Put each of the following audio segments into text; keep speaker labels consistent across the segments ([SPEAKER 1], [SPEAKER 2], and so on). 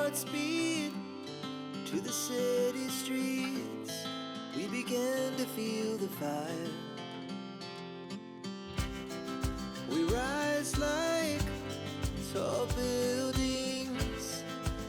[SPEAKER 1] Godspeed to the city streets. We began to feel the fire. We rise like tall buildings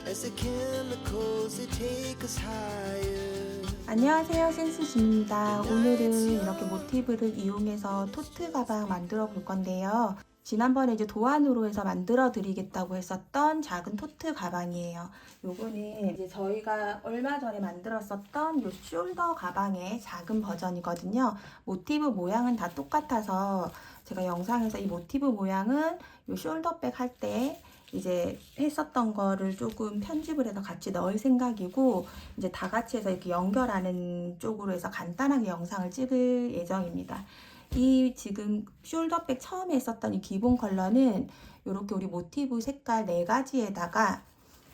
[SPEAKER 1] as the chemicals they take us higher.
[SPEAKER 2] 안녕하세요, 센스지입니다. 오늘은 이렇게 모티브를 이용해서 토트 가방 만들어 볼 건데요. 지난번에 이제 도안으로 해서 만들어 드리겠다고 했었던 작은 토트 가방이에요. 요거는 이제 저희가 얼마 전에 만들었었던 요 숄더 가방의 작은 버전이거든요. 모티브 모양은 다 똑같아서 제가 영상에서 이 모티브 모양은 요 숄더백 할 때 이제 했었던 거를 조금 편집을 해서 같이 넣을 생각이고, 이제 다 같이 해서 이렇게 연결하는 쪽으로 해서 간단하게 영상을 찍을 예정입니다. 이 지금 숄더백 처음에 했었던 이 기본 컬러는 이렇게 우리 모티브 색깔 4가지에다가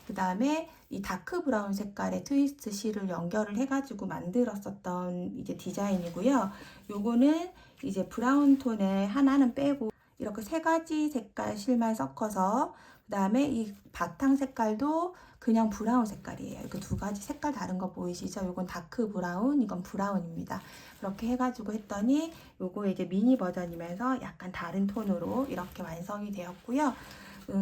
[SPEAKER 2] 그 다음에 이 다크 브라운 색깔의 트위스트 실을 연결을 해가지고 만들었었던 이제 디자인이고요. 요거는 이제 브라운 톤에 하나는 빼고 이렇게 3가지 색깔 실만 섞어서, 그 다음에 이 바탕 색깔도 그냥 브라운 색깔이에요. 이렇게 2가지 색깔 다른 거 보이시죠? 요건 다크 브라운, 이건 브라운입니다. 그렇게 해가지고 했더니 요거 이제 미니 버전이면서 약간 다른 톤으로 이렇게 완성이 되었고요.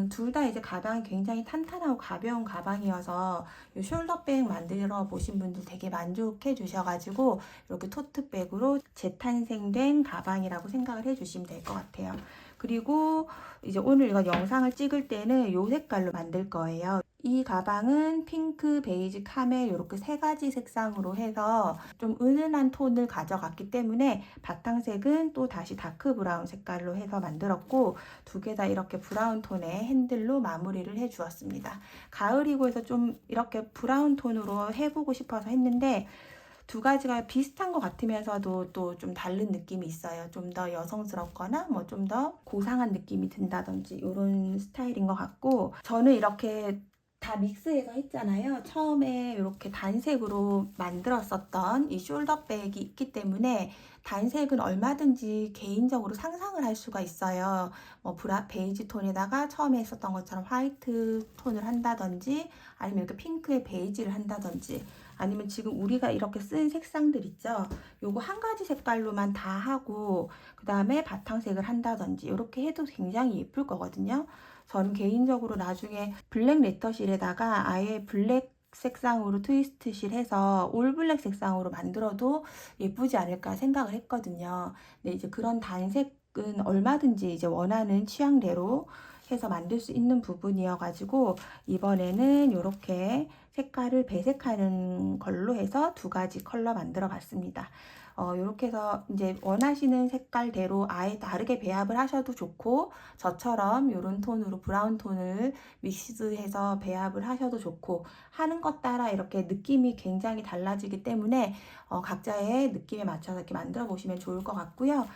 [SPEAKER 2] 둘 다 이제 가방이 굉장히 탄탄하고 가벼운 가방이어서 이 숄더백 만들어 보신 분들 되게 만족해 주셔가지고 이렇게 토트백으로 재탄생된 가방이라고 생각을 해 주시면 될 것 같아요. 그리고 이제 오늘 이거 영상을 찍을 때는 이 색깔로 만들 거예요. 이 가방은 핑크, 베이지, 카멜 이렇게 3가지 색상으로 해서 좀 은은한 톤을 가져갔기 때문에 바탕색은 또 다시 다크 브라운 색깔로 해서 만들었고, 2개 다 이렇게 브라운 톤의 핸들로 마무리를 해 주었습니다. 가을이고 해서 좀 이렇게 브라운 톤으로 해보고 싶어서 했는데 2가지가 비슷한 것 같으면서도 또 좀 다른 느낌이 있어요. 좀 더 여성스럽거나 뭐 좀 더 고상한 느낌이 든다든지 이런 스타일인 것 같고, 저는 이렇게 다 믹스해서 했잖아요. 처음에 이렇게 단색으로 만들었었던 이 숄더백이 있기 때문에 단색은 얼마든지 개인적으로 상상을 할 수가 있어요. 뭐 베이지 톤에다가 처음에 했었던 것처럼 화이트 톤을 한다든지, 아니면 이렇게 핑크에 베이지를 한다든지, 아니면 지금 우리가 이렇게 쓴 색상들 있죠? 요거 1가지 색깔로만 다 하고 그 다음에 바탕색을 한다든지 이렇게 해도 굉장히 예쁠 거거든요. 저는 개인적으로 나중에 블랙 레터실에다가 아예 블랙 색상으로 트위스트 실 해서 올 블랙 색상으로 만들어도 예쁘지 않을까 생각을 했거든요. 근데 이제 그런 단색은 얼마든지 이제 원하는 취향대로 해서 만들 수 있는 부분이어가지고 이번에는 이렇게 색깔을 배색하는 걸로 해서 2가지 컬러 만들어 봤습니다. 이렇게 해서 이제 원하시는 색깔대로 아예 다르게 배합을 하셔도 좋고, 저처럼 이런 톤으로 브라운 톤을 믹스해서 배합을 하셔도 좋고, 하는 것 따라 이렇게 느낌이 굉장히 달라지기 때문에 각자의 느낌에 맞춰서 이렇게 만들어 보시면 좋을 것 같고요.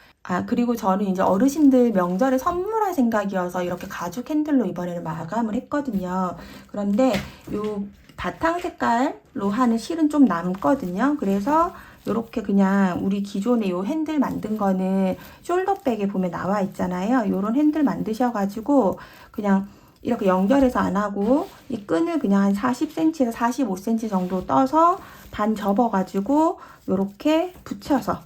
[SPEAKER 2] 그리고 저는 이제 어르신들 명절에 선물할 생각이어서 이렇게 가죽 핸들로 이번에는 마감을 했거든요. 그런데 요 바탕 색깔로 하는 실은 좀 남거든요. 그래서 이렇게 그냥 우리 기존에 요 핸들 만든 거는 숄더백에 보면 나와 있잖아요. 요런 핸들 만드셔가지고 그냥 이렇게 연결해서 안 하고 이 끈을 그냥 한 40cm에서 45cm 정도 떠서 반 접어가지고 요렇게 붙여서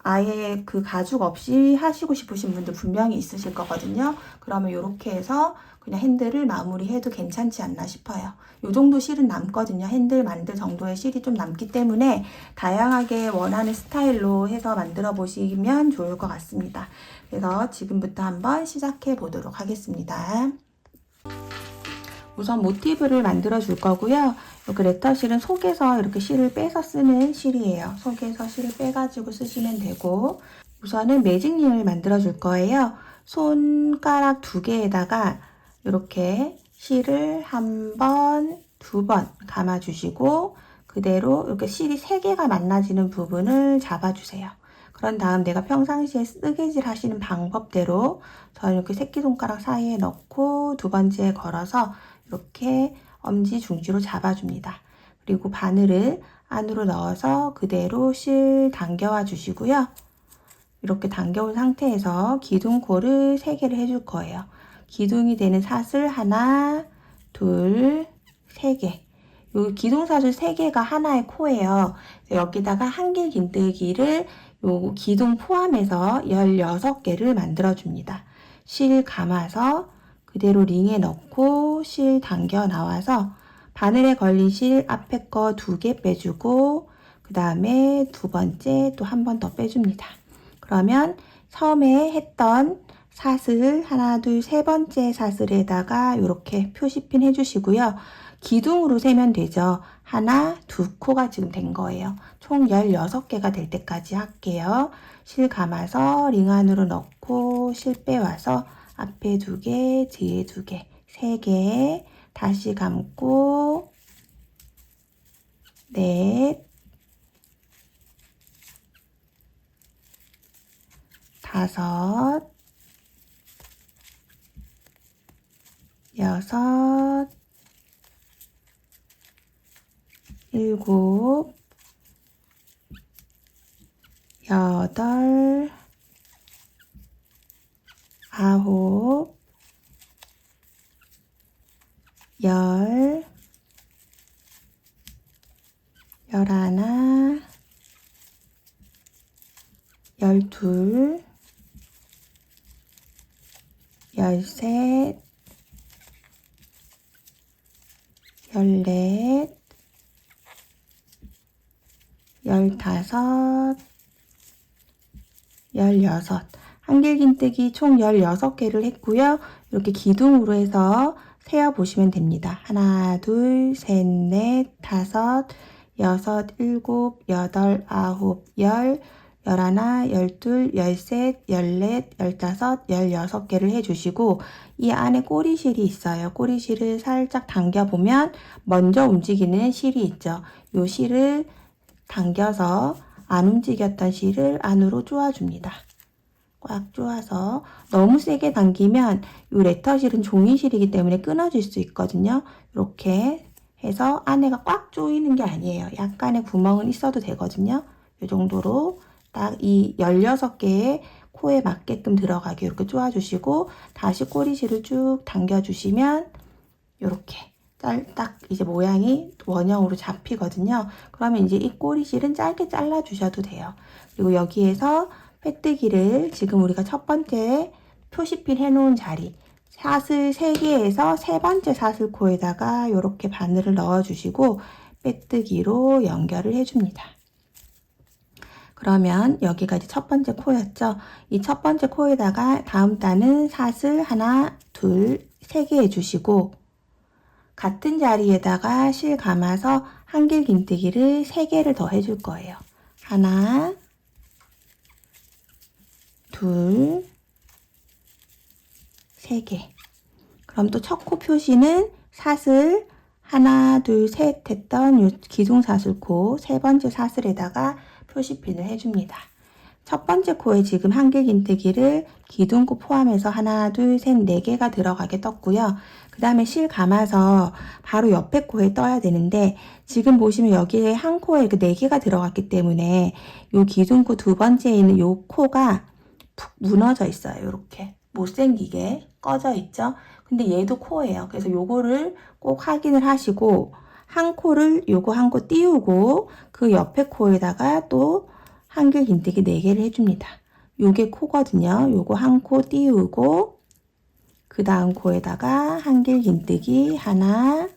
[SPEAKER 2] 아예 그 가죽 없이 하시고 싶으신 분들 분명히 있으실 거거든요. 그러면 이렇게 해서 그냥 핸들을 마무리해도 괜찮지 않나 싶어요. 요 정도 실은 남거든요. 핸들 만들 정도의 실이 좀 남기 때문에 다양하게 원하는 스타일로 해서 만들어 보시면 좋을 것 같습니다. 그래서 지금부터 한번 시작해 보도록 하겠습니다. 우선 모티브를 만들어 줄 거고요. 여기 레터실은 속에서 이렇게 실을 빼서 쓰는 실이에요. 속에서 실을 빼가지고 쓰시면 되고, 우선은 매직링을 만들어 줄 거예요. 손가락 2개에다가 이렇게 실을 1번, 2번 감아 주시고, 그대로 이렇게 실이 3개가 만나지는 부분을 잡아 주세요. 그런 다음 내가 평상시에 뜨개질 하시는 방법대로 저는 이렇게 새끼손가락 사이에 넣고 2번째 걸어서 이렇게 엄지 중지로 잡아줍니다. 그리고 바늘을 안으로 넣어서 그대로 실 당겨와 주시고요. 이렇게 당겨온 상태에서 기둥코를 3개를 해줄 거예요. 기둥이 되는 사슬 하나, 둘, 3개. 요 기둥사슬 3개가 하나의 코예요. 여기다가 한길 긴뜨기를 요 기둥 포함해서 16개를 만들어줍니다. 실 감아서 그대로 링에 넣고 실 당겨 나와서 바늘에 걸린 실 앞에 거 2개 빼주고 그 다음에 두 번째 또 한 번 더 빼줍니다. 그러면 처음에 했던 사슬 하나 둘 세 번째 사슬에다가 이렇게 표시핀 해주시고요. 기둥으로 세면 되죠. 하나, 두 코가 지금 된 거예요. 총 16개가 될 때까지 할게요. 실 감아서 링 안으로 넣고 실 빼와서 앞에 2개, 뒤에 2개, 3개, 다시 감고 넷, 다섯, 여섯, 일곱, 여덟, 아홉, 열, 열하나, 열둘, 열셋, 열넷, 열다섯, 열여섯. 한길긴뜨기 총 16개를 했고요. 이렇게 기둥으로 해서 세어보시면 됩니다. 하나, 둘, 셋, 넷, 다섯, 여섯, 일곱, 여덟, 아홉, 열, 열하나, 열둘, 열셋, 열넷, 열다섯, 16개를 해주시고 이 안에 꼬리실이 있어요. 꼬리실을 살짝 당겨보면 먼저 움직이는 실이 있죠. 이 실을 당겨서 안 움직였던 실을 안으로 쪼아줍니다. 꽉 쪼아서 너무 세게 당기면 이 레터실은 종이실이기 때문에 끊어질 수 있거든요. 이렇게 해서 안에가 꽉 조이는 게 아니에요. 약간의 구멍은 있어도 되거든요. 이 정도로 딱 이 16개의 코에 맞게끔 들어가게 이렇게 쪼아주시고 다시 꼬리실을 쭉 당겨주시면 이렇게 딱 이제 모양이 원형으로 잡히거든요. 그러면 이제 이 꼬리실은 짧게 잘라 주셔도 돼요. 그리고 여기에서 빼뜨기를 지금 우리가 첫 번째 표시핀 해놓은 자리 사슬 3개에서 세 번째 사슬코에다가 이렇게 바늘을 넣어주시고 빼뜨기로 연결을 해줍니다. 그러면 여기가 이제 첫 번째 코였죠. 이 첫 번째 코에다가 다음 단은 사슬 하나, 둘, 3개 해주시고 같은 자리에다가 실 감아서 한길긴뜨기를 3개를 더 해줄 거예요. 하나, 둘, 3개. 그럼 또 첫 코 표시는 사슬 하나, 둘, 셋 했던 요 기둥사슬코 세 번째 사슬에다가 표시핀을 해줍니다. 첫 번째 코에 지금 한길긴뜨기를 기둥코 포함해서 하나, 둘, 셋, 4개가 들어가게 떴고요. 그 다음에 실 감아서 바로 옆에 코에 떠야 되는데 지금 보시면 여기에 한 코에 그 4개가 들어갔기 때문에 요 기둥코 두 번째에 있는 요 코가 푹 무너져 있어요. 이렇게 못생기게 꺼져 있죠. 근데 얘도 코예요. 그래서 요거를 꼭 확인을 하시고 한 코를 요거 한 코 띄우고 그 옆에 코에다가 또 한길긴뜨기 4개를 해줍니다. 요게 코거든요. 요거 한 코 띄우고 그 다음 코에다가 한길긴뜨기 하나,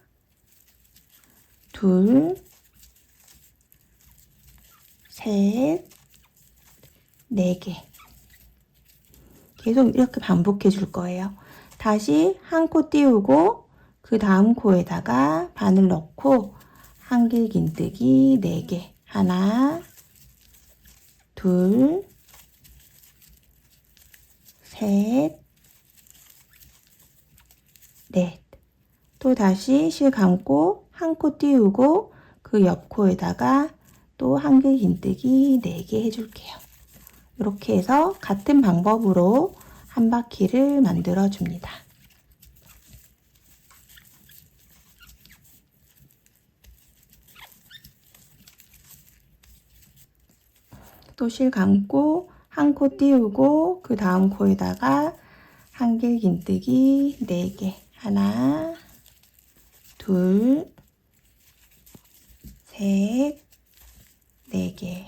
[SPEAKER 2] 둘, 셋, 4개. 계속 이렇게 반복해 줄 거예요. 다시 한 코 띄우고 그 다음 코에다가 바늘 넣고 한길긴뜨기 4개. 하나, 둘, 셋, 넷. 또 다시 실 감고 한 코 띄우고 그 옆 코에다가 또 한길긴뜨기 4개 해줄게요. 이렇게 해서 같은 방법으로 한 바퀴를 만들어 줍니다. 또 실 감고 한 코 띄우고 그 다음 코에다가 한길긴뜨기 4개. 하나, 둘, 셋, 네 개.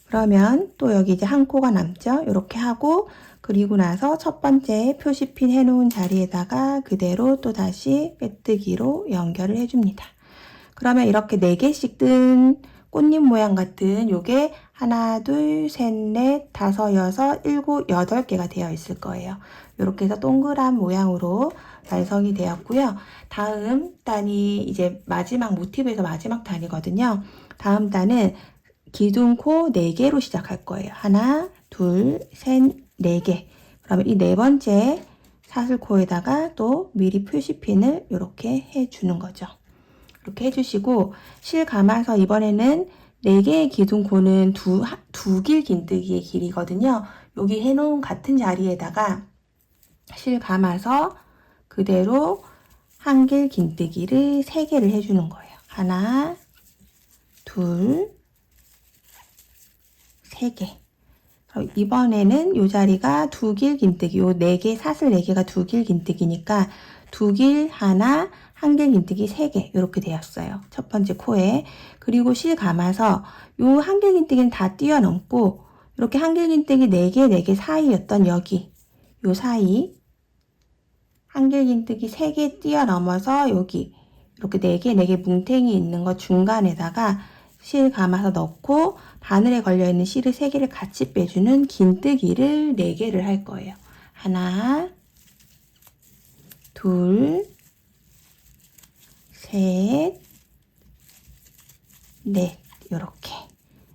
[SPEAKER 2] 그러면 또 여기 이제 한 코가 남죠? 이렇게 하고 그리고 나서 첫 번째 표시핀 해놓은 자리에다가 그대로 또 다시 빼뜨기로 연결을 해줍니다. 그러면 이렇게 4개씩 뜬 꽃잎 모양 같은 요게 하나, 둘, 셋, 넷, 다섯, 여섯, 일곱, 8개가 되어 있을 거예요. 이렇게 해서 동그란 모양으로 완성이 되었고요. 다음 단이 이제 마지막 모티브에서 마지막 단이거든요. 다음 단은 기둥코 4개로 시작할 거예요. 하나, 둘, 셋, 4개. 그러면 이 4번째 사슬코에다가 또 미리 표시핀을 이렇게 해주는 거죠. 이렇게 해주시고 실 감아서 이번에는 4개의 기둥코는 두 길 긴뜨기의 길이거든요. 여기 해놓은 같은 자리에다가 실 감아서 그대로 한 길 긴뜨기를 3개를 해주는 거예요. 하나, 둘, 3개. 이번에는 이 자리가 두 길 긴뜨기, 요 4개, 사슬 4개가 두 길 긴뜨기니까 두 길 하나, 한 길 긴뜨기 3개 이렇게 되었어요. 첫 번째 코에. 그리고 실 감아서 요 한 길 긴뜨기는 다 뛰어넘고 이렇게 한 길 긴뜨기 4개, 4개 사이였던 여기 요 사이 한 길 긴뜨기 3개 뛰어넘어서 여기 이렇게 4개, 4개 뭉탱이 있는 거 중간에다가 실 감아서 넣고 바늘에 걸려있는 실을 3개를 같이 빼주는 긴뜨기를 4개를 할 거예요. 하나, 둘, 셋, 넷. 이렇게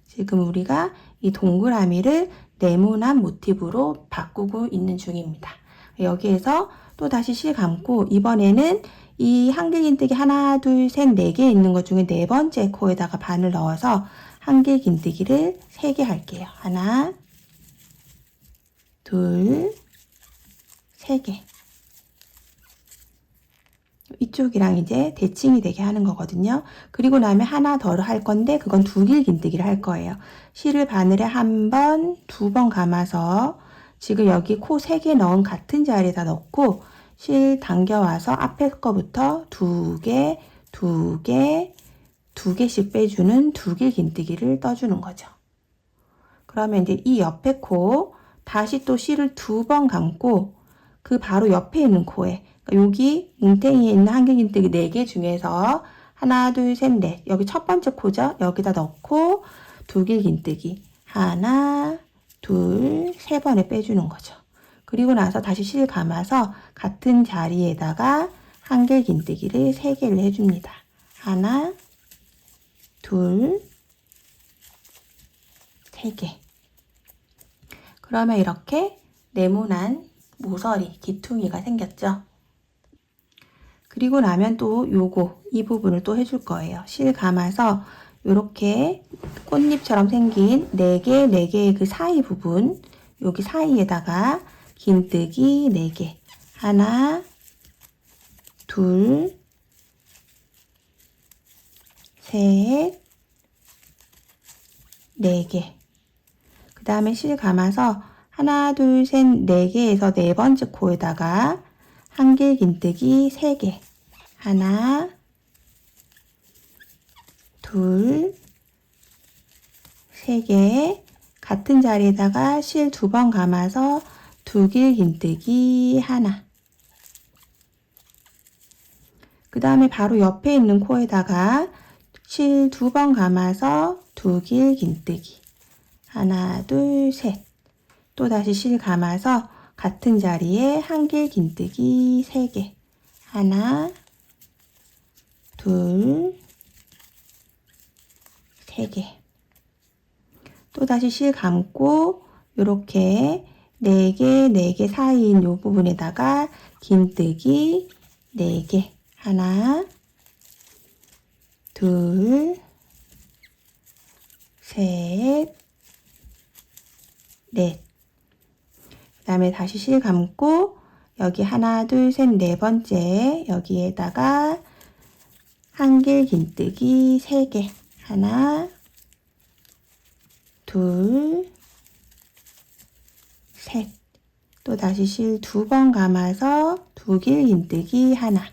[SPEAKER 2] 지금 우리가 이 동그라미를 네모난 모티브로 바꾸고 있는 중입니다. 여기에서 또 다시 실 감고 이번에는 이 한 길 긴뜨기 하나, 둘, 셋, 4개 있는 것 중에 4번째 코에다가 바늘 넣어서 한 길 긴뜨기를 3개 할게요. 하나, 둘, 3개. 이쪽이랑 이제 대칭이 되게 하는 거거든요. 그리고 나면 하나 더 할 건데 그건 두 길 긴뜨기를 할 거예요. 실을 바늘에 한 번, 2번 감아서 지금 여기 코 3개 넣은 같은 자리에다 넣고 실 당겨와서 앞에 거부터 2개, 2개, 2개씩 빼주는 두 길 긴뜨기를 떠주는 거죠. 그러면 이제 이 옆에 코 다시 또 실을 2번 감고 그 바로 옆에 있는 코에 여기 뭉탱이에 있는 한 길 긴뜨기 4개 중에서 하나, 둘, 셋, 넷. 여기 첫 번째 코죠. 여기다 넣고 두 길 긴뜨기 하나, 둘, 3번에 빼주는 거죠. 그리고 나서 다시 실 감아서 같은 자리에다가 한 길 긴뜨기를 3개를 해줍니다. 하나, 둘, 3개. 그러면 이렇게 네모난 모서리, 귀퉁이가 생겼죠. 그리고 나면 또 이 부분을 또 해줄 거예요. 실 감아서 이렇게 꽃잎처럼 생긴 4개, 4개의 그 사이 부분, 여기 사이에다가 긴뜨기 4개. 하나, 둘, 셋, 4개. 그 다음에 실 감아서 하나, 둘, 셋, 4개에서 4번째 코에다가 한 길 긴뜨기 3개. 하나, 둘, 3개. 같은 자리에다가 실 2번 감아서 두 길 긴뜨기 하나. 그 다음에 바로 옆에 있는 코에다가 실 2번 감아서 두 길 긴뜨기. 하나, 둘, 셋. 또 다시 실 감아서 같은 자리에 한 길 긴뜨기 3개. 하나, 둘, 3개. 또 다시 실 감고 이렇게 4개, 4개 사이인 이 부분에다가 긴뜨기 4개. 하나, 둘, 셋, 넷. 그 다음에 다시 실 감고 여기 하나, 둘, 셋, 4번째 여기에다가 한 길 긴뜨기 3개. 하나, 둘, 셋. 또 다시 실 2번 감아서 두 길 긴뜨기 하나.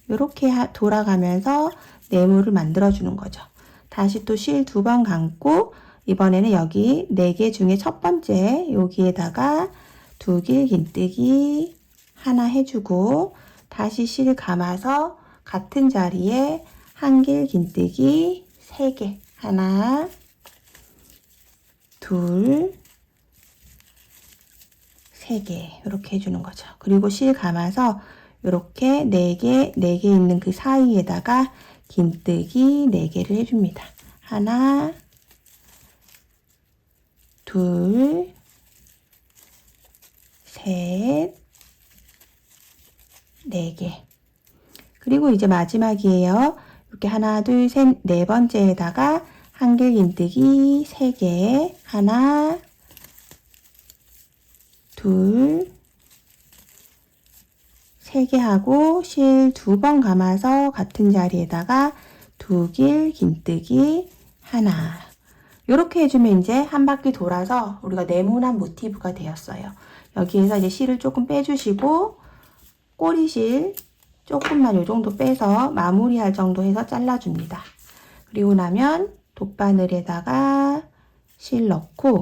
[SPEAKER 2] 이렇게 돌아가면서 네모를 만들어 주는 거죠. 다시 또 실 2번 감고 이번에는 여기 4개 중에 첫 번째 여기에다가 두 길 긴뜨기 하나 해주고 다시 실 감아서 같은 자리에 한 길 긴뜨기 3개 하나 둘 3개 이렇게 해주는 거죠. 그리고 실 감아서 이렇게 4개 있는 그 사이에다가 긴뜨기 4개를 해줍니다. 하나 둘 셋 4개. 그리고 이제 마지막이에요. 이렇게 하나 둘 셋 네 번째에다가 한 길 긴뜨기 3개 하나 둘 3개 하고 실 2번 감아서 같은 자리에다가 두 길 긴뜨기 하나. 이렇게 해주면 이제 한 바퀴 돌아서 우리가 네모난 모티브가 되었어요. 여기에서 이제 실을 조금 빼주시고 꼬리실 조금만 요 정도 빼서 마무리할 정도 해서 잘라줍니다. 그리고 나면 돗바늘에다가 실 넣고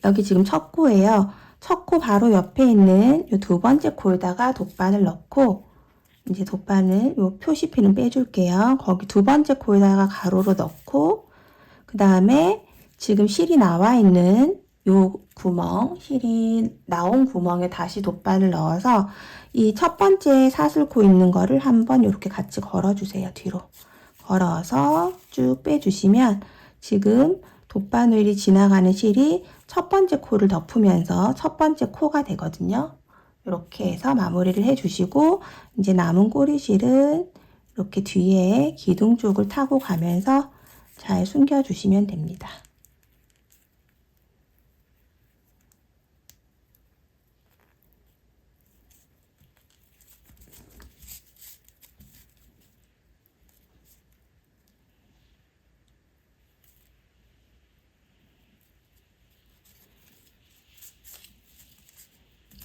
[SPEAKER 2] 여기 지금 첫 코예요. 첫 코 바로 옆에 있는 이 2번째 코에다가 돗바늘 넣고 이제 돗바늘 요 표시피는 빼줄게요. 거기 2번째 코에다가 가로로 넣고 그 다음에 지금 실이 나와 있는 요 구멍, 실이 나온 구멍에 다시 돗바늘 넣어서 이 첫 번째 사슬코 있는 거를 한번 이렇게 같이 걸어주세요. 뒤로 걸어서 쭉 빼주시면 지금 돗바늘이 지나가는 실이 첫 번째 코를 덮으면서 첫 번째 코가 되거든요. 이렇게 해서 마무리를 해주시고 이제 남은 꼬리실은 이렇게 뒤에 기둥 쪽을 타고 가면서 잘 숨겨주시면 됩니다.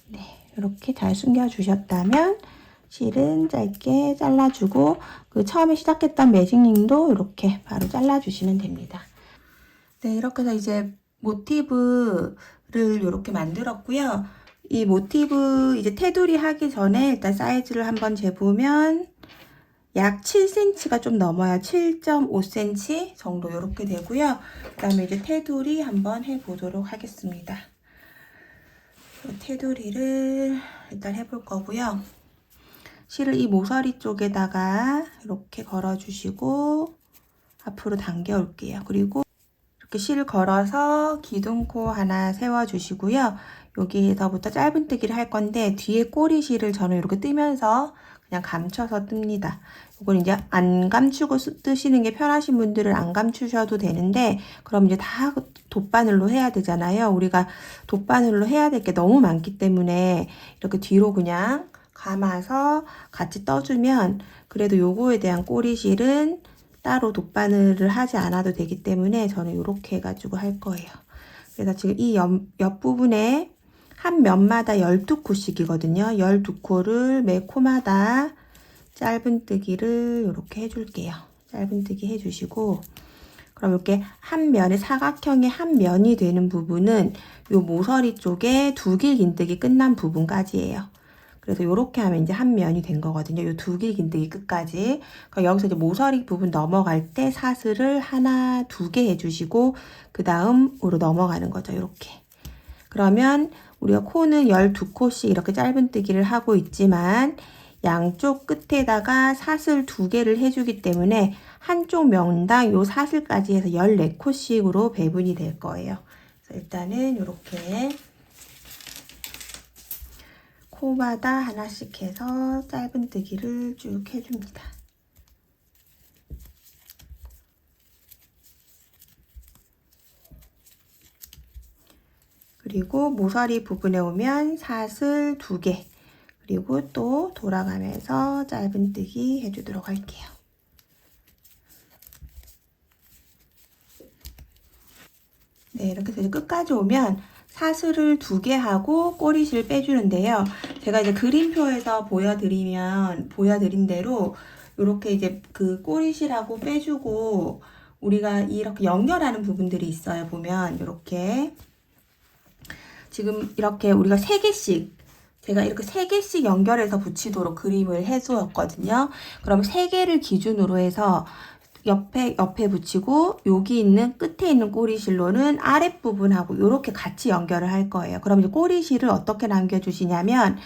[SPEAKER 2] 네, 이렇게 잘 숨겨주셨다면 실은 짧게 잘라주고 그 처음에 시작했던 매직링도 이렇게 바로 잘라주시면 됩니다. 네, 이렇게 해서 이제 모티브를 이렇게 만들었고요. 이 모티브 이제 테두리 하기 전에 일단 사이즈를 한번 재보면 약 7cm가 좀 넘어야 7.5cm 정도 이렇게 되고요. 그 다음에 이제 테두리 한번 해보도록 하겠습니다. 테두리를 일단 해볼 거고요. 실을 이 모서리 쪽에다가 이렇게 걸어주시고 앞으로 당겨 올게요. 그리고 이렇게 실을 걸어서 기둥코 하나 세워주시고요. 여기에서부터 짧은뜨기를 할 건데 뒤에 꼬리실을 저는 이렇게 뜨면서 그냥 감춰서 뜹니다. 이건 이제 안 감추고 뜨시는 게 편하신 분들은 안 감추셔도 되는데 그럼 이제 다 돗바늘로 해야 되잖아요. 우리가 돗바늘로 해야 될 게 너무 많기 때문에 이렇게 뒤로 그냥 감아서 같이 떠주면 그래도 요거에 대한 꼬리실은 따로 돗바늘을 하지 않아도 되기 때문에 저는 이렇게 해가지고 할 거예요. 그래서 지금 이 옆부분에 한 면마다 12코씩이거든요. 12코를 매 코마다 짧은뜨기를 이렇게 해줄게요. 짧은뜨기 해주시고 그럼 이렇게 한 면에 사각형의 한 면이 되는 부분은 이 모서리 쪽에 두 길 긴뜨기 끝난 부분까지예요. 그래서 이렇게 하면 이제 한 면이 된 거거든요. 이 두 길 긴뜨기 끝까지. 그럼 여기서 이제 모서리 부분 넘어갈 때 사슬을 하나, 2개 해주시고 그 다음으로 넘어가는 거죠. 이렇게. 그러면 우리가 코는 12코씩 이렇게 짧은뜨기를 하고 있지만 양쪽 끝에다가 사슬 2개를 해주기 때문에 한쪽 면당 요 사슬까지 해서 14코씩으로 배분이 될 거예요. 그래서 일단은 이렇게 코마다 하나씩 해서 짧은뜨기를 쭉 해줍니다. 그리고 모서리 부분에 오면 사슬 2개 그리고 또 돌아가면서 짧은뜨기 해주도록 할게요. 네, 이렇게 해서 끝까지 오면 사슬을 2개 하고 꼬리실 빼주는데요. 제가 이제 그림표에서 보여드린 대로 이렇게 이제 그 꼬리실하고 빼주고 우리가 이렇게 연결하는 부분들이 있어요. 보면 이렇게 지금 이렇게 우리가 3개씩 제가 이렇게 3개씩 연결해서 붙이도록 그림을 해주었거든요. 그럼 3개를 기준으로 해서 옆에 붙이고 여기 있는 끝에 있는 꼬리실로는 아랫부분하고 이렇게 같이 연결을 할 거예요. 그럼 이제 꼬리실을 어떻게 남겨주시냐면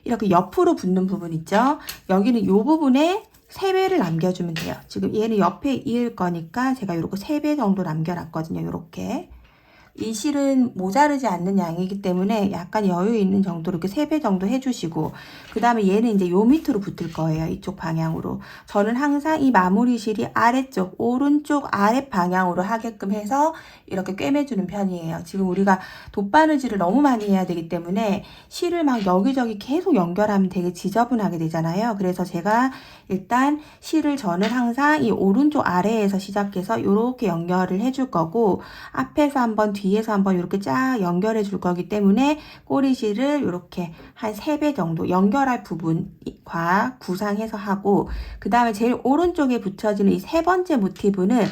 [SPEAKER 2] 이렇게 옆으로 붙는 부분 있죠. 여기는 이 부분에 3배를 남겨주면 돼요. 지금 얘는 옆에 이을 거니까 제가 이렇게 3배 정도 남겨놨거든요. 이렇게. 이 실은 모자르지 않는 양이기 때문에 약간 여유 있는 정도로 이렇게 3배 정도 해주시고, 그 다음에 얘는 이제 요 밑으로 붙을 거예요. 이쪽 방향으로. 저는 항상 이 마무리 실이 아래쪽, 오른쪽 아랫 방향으로 하게끔 해서 이렇게 꿰매주는 편이에요. 지금 우리가 돗바느질을 너무 많이 해야 되기 때문에 실을 막 여기저기 계속 연결하면 되게 지저분하게 되잖아요. 그래서 제가 일단 실을 저는 항상 이 오른쪽 아래에서 시작해서 이렇게 연결을 해줄 거고, 앞에서 한번 뒤에서 한번 이렇게 쫙 연결해 줄 거기 때문에 꼬리실을 이렇게 한 3배 정도 연결할 부분과 구상해서 하고, 그 다음에 제일 오른쪽에 붙여지는 이 3번째 모티브는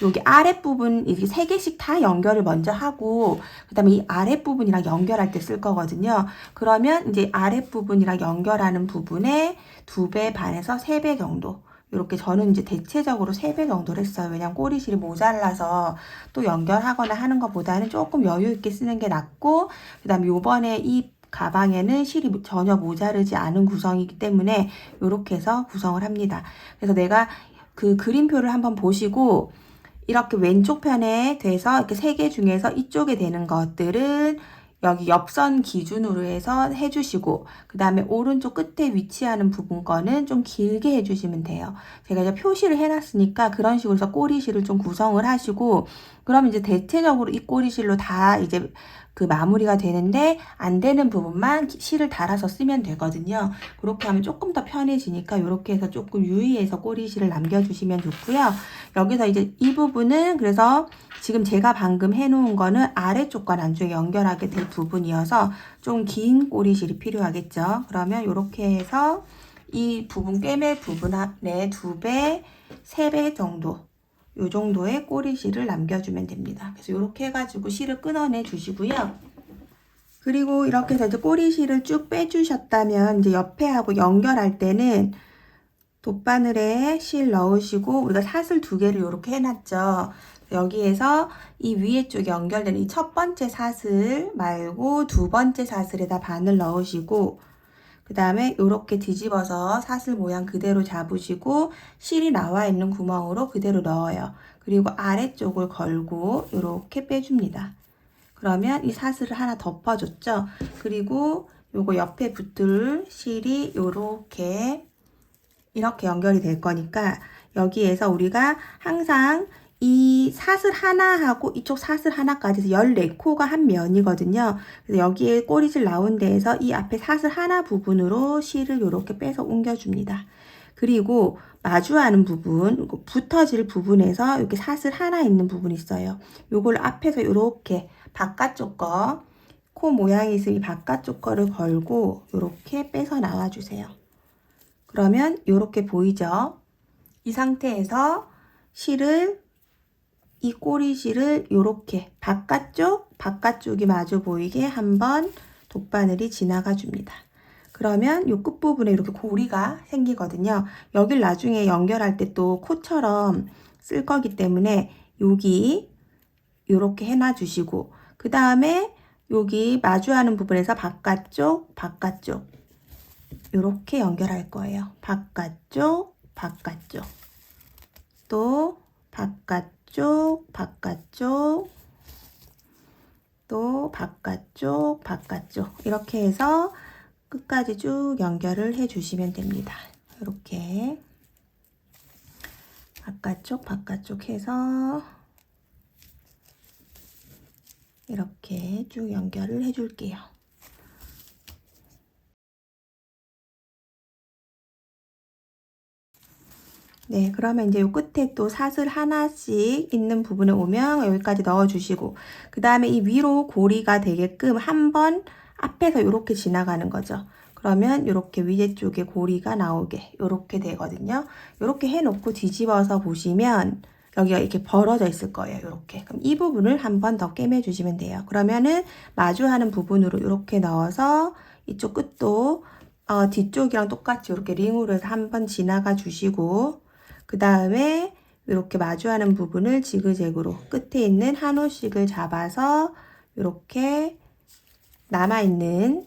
[SPEAKER 2] 여기 아랫부분 이렇게 3개씩 다 연결을 먼저 하고 그 다음에 이 아랫부분이랑 연결할 때 쓸 거거든요. 그러면 이제 아랫부분이랑 연결하는 부분에 2배 반에서 3배 정도, 이렇게 저는 이제 대체적으로 3배 정도를 했어요. 왜냐면 꼬리실이 모자라서 또 연결하거나 하는 것보다는 조금 여유 있게 쓰는 게 낫고, 그 다음에 요번에 이 가방에는 실이 전혀 모자르지 않은 구성이기 때문에 이렇게 해서 구성을 합니다. 그래서 내가 그 그림표를 한번 보시고 이렇게 왼쪽 편에 돼서 이렇게 3개 중에서 이쪽에 되는 것들은 여기 옆선 기준으로 해서 해주시고, 그 다음에 오른쪽 끝에 위치하는 부분 거는 좀 길게 해주시면 돼요. 제가 이제 표시를 해놨으니까 그런 식으로 해서 꼬리실을 좀 구성을 하시고, 그럼 이제 대체적으로 이 꼬리실로 다 이제 그 마무리가 되는데 안 되는 부분만 실을 달아서 쓰면 되거든요. 그렇게 하면 조금 더 편해지니까 이렇게 해서 조금 유의해서 꼬리실을 남겨주시면 좋고요. 여기서 이제 이 부분은 그래서 지금 제가 방금 해놓은 거는 아래쪽과 나중에 연결하게 될 부분이어서 좀 긴 꼬리실이 필요하겠죠. 그러면 이렇게 해서 이 부분 꿰맬 부분 안에 2배, 3배 정도, 요 정도의 꼬리실을 남겨주면 됩니다. 그래서 이렇게 해가지고 실을 끊어내 주시고요. 그리고 이렇게 해서 이제 꼬리실을 쭉 빼주셨다면 이제 옆에 하고 연결할 때는 돗바늘에 실 넣으시고, 우리가 사슬 2개를 이렇게 해놨죠. 여기에서 이 위에 쪽에 연결되는 이 첫 번째 사슬 말고 2번째 사슬에다 바늘 넣으시고, 그 다음에 이렇게 뒤집어서 사슬 모양 그대로 잡으시고 실이 나와 있는 구멍으로 그대로 넣어요. 그리고 아래쪽을 걸고 이렇게 빼줍니다. 그러면 이 사슬을 하나 덮어줬죠. 그리고 요거 옆에 붙을 실이 이렇게 연결이 될 거니까 여기에서 우리가 항상 이 사슬 하나하고 이쪽 사슬 하나까지 해서 14코가 한 면이거든요. 그래서 여기에 꼬리실 나온 데에서 이 앞에 사슬 하나 부분으로 실을 이렇게 빼서 옮겨줍니다. 그리고 마주하는 부분, 붙어질 부분에서 이렇게 사슬 하나 있는 부분이 있어요. 요걸 앞에서 이렇게 바깥쪽 거, 코 모양이 있으면 이 바깥쪽 거를 걸고 이렇게 빼서 나와주세요. 그러면 이렇게 보이죠? 이 상태에서 실을, 이 꼬리실을 이렇게 바깥쪽이 마주 보이게 한번 돗바늘이 지나가 줍니다. 그러면 이 끝부분에 이렇게 고리가 생기거든요. 여길 나중에 연결할 때 또 코처럼 쓸 거기 때문에 여기 이렇게 해놔 주시고, 그 다음에 여기 마주하는 부분에서 바깥쪽 이렇게 연결할 거예요. 바깥쪽 또 바깥쪽 또 바깥쪽 이렇게 해서 끝까지 쭉 연결을 해 주시면 됩니다. 이렇게 바깥쪽 해서 이렇게 쭉 연결을 해 줄게요. 네, 그러면 이제 요 끝에 또 사슬 하나씩 있는 부분에 오면 여기까지 넣어주시고, 그 다음에 이 위로 고리가 되게끔 한번 앞에서 이렇게 지나가는 거죠. 그러면 이렇게 위에 쪽에 고리가 나오게 이렇게 되거든요. 이렇게 해놓고 뒤집어서 보시면 여기가 이렇게 벌어져 있을 거예요. 이렇게. 그럼 이 부분을 한 번 더 꿰매주시면 돼요. 그러면은 마주하는 부분으로 이렇게 넣어서 이쪽 끝도 뒤쪽이랑 똑같이 이렇게 링으로 해서 한 번 지나가 주시고, 그 다음에 이렇게 마주하는 부분을 지그재그로 끝에 있는 한 호씩을 잡아서 이렇게 남아있는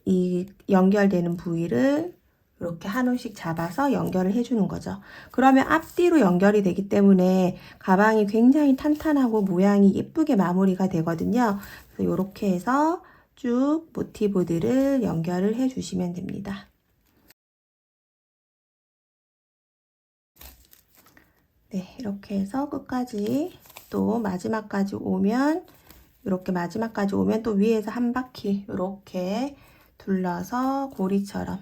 [SPEAKER 2] 이 연결되는 부위를 이렇게 한 호씩 잡아서 연결을 해주는 거죠. 그러면 앞뒤로 연결이 되기 때문에 가방이 굉장히 탄탄하고 모양이 예쁘게 마무리가 되거든요. 그래서 이렇게 해서 쭉 모티브들을 연결을 해주시면 됩니다. 네, 이렇게 해서 끝까지 또 마지막까지 오면 이렇게 마지막까지 오면 또 위에서 한 바퀴 이렇게 둘러서 고리처럼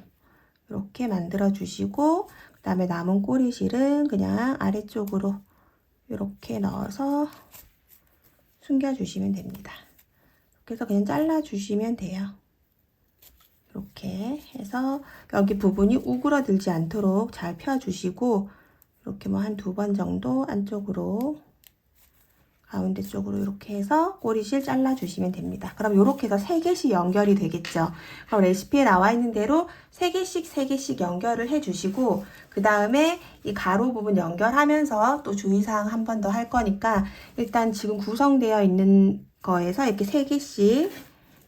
[SPEAKER 2] 이렇게 만들어 주시고, 그 다음에 남은 꼬리실은 그냥 아래쪽으로 이렇게 넣어서 숨겨 주시면 됩니다. 이렇게 해서 그냥 잘라 주시면 돼요. 이렇게 해서 여기 부분이 우그러들지 않도록 잘 펴 주시고, 이렇게 뭐 한 2번 정도 안쪽으로 가운데 쪽으로 이렇게 해서 꼬리실 잘라 주시면 됩니다. 그럼 이렇게 해서 3개씩 연결이 되겠죠. 그럼 레시피에 나와 있는 대로 3개씩 연결을 해 주시고, 그 다음에 이 가로 부분 연결하면서 또 주의사항 한 번 더 할 거니까 일단 지금 구성되어 있는 거에서 이렇게 3개씩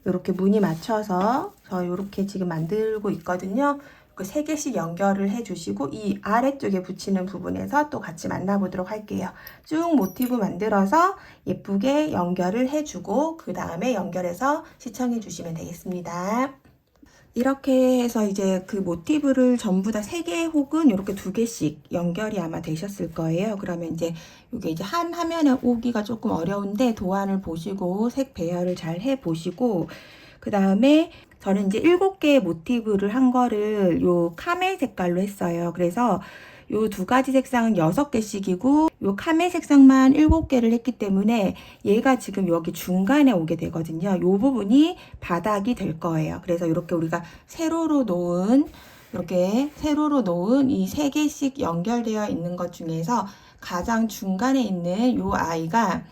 [SPEAKER 2] 이렇게 무늬 맞춰서 저 이렇게 지금 만들고 있거든요. 그 3개씩 연결을 해주시고 이 아래쪽에 붙이는 부분에서 또 같이 만나보도록 할게요. 쭉 모티브 만들어서 예쁘게 연결을 해주고 그 다음에 연결해서 시청해 주시면 되겠습니다. 이렇게 해서 이제 그 모티브를 전부 다 3개 혹은 이렇게 2개씩 연결이 아마 되셨을 거예요. 그러면 이제 이게 이제 한 화면에 오기가 조금 어려운데 도안을 보시고 색 배열을 잘 해 보시고, 그 다음에 저는 이제 7개의 모티브를 한 거를 요 카멜 색깔로 했어요. 그래서 요 2가지 색상은 6개씩이고 요 카멜 색상만 7개를 했기 때문에 얘가 지금 여기 중간에 오게 되거든요. 요 부분이 바닥이 될 거예요. 그래서 이렇게 우리가 세로로 놓은 이 3개씩 연결되어 있는 것 중에서 가장 중간에 있는 요 아이가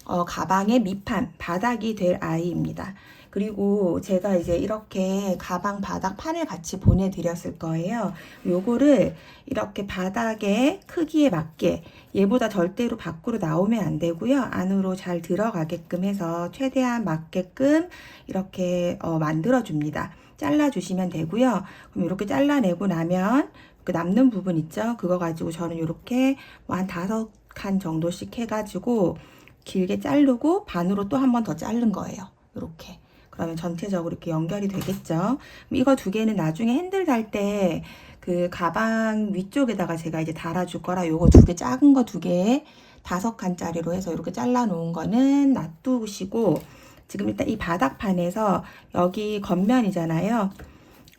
[SPEAKER 2] 가방의 밑판, 바닥이 될 아이입니다. 그리고 제가 이제 이렇게 가방 바닥 판을 같이 보내드렸을 거예요. 요거를 이렇게 바닥의 크기에 맞게, 얘보다 절대로 밖으로 나오면 안 되고요. 안으로 잘 들어가게끔 해서 최대한 맞게끔 이렇게 만들어 줍니다. 잘라 주시면 되고요. 그럼 이렇게 잘라내고 나면 그 남는 부분 있죠? 그거 가지고 저는 이렇게 뭐 한 5칸 정도씩 해가지고 길게 자르고 반으로 또 한 번 더 자른 거예요. 이렇게. 그러면 전체적으로 이렇게 연결이 되겠죠. 이거 2개는 나중에 핸들 달 때 그 가방 위쪽에다가 제가 이제 달아줄 거라 요거 2개 작은 거 2개 5칸짜리로 해서 이렇게 잘라 놓은 거는 놔두시고, 지금 일단 이 바닥판에서 여기 겉면이잖아요.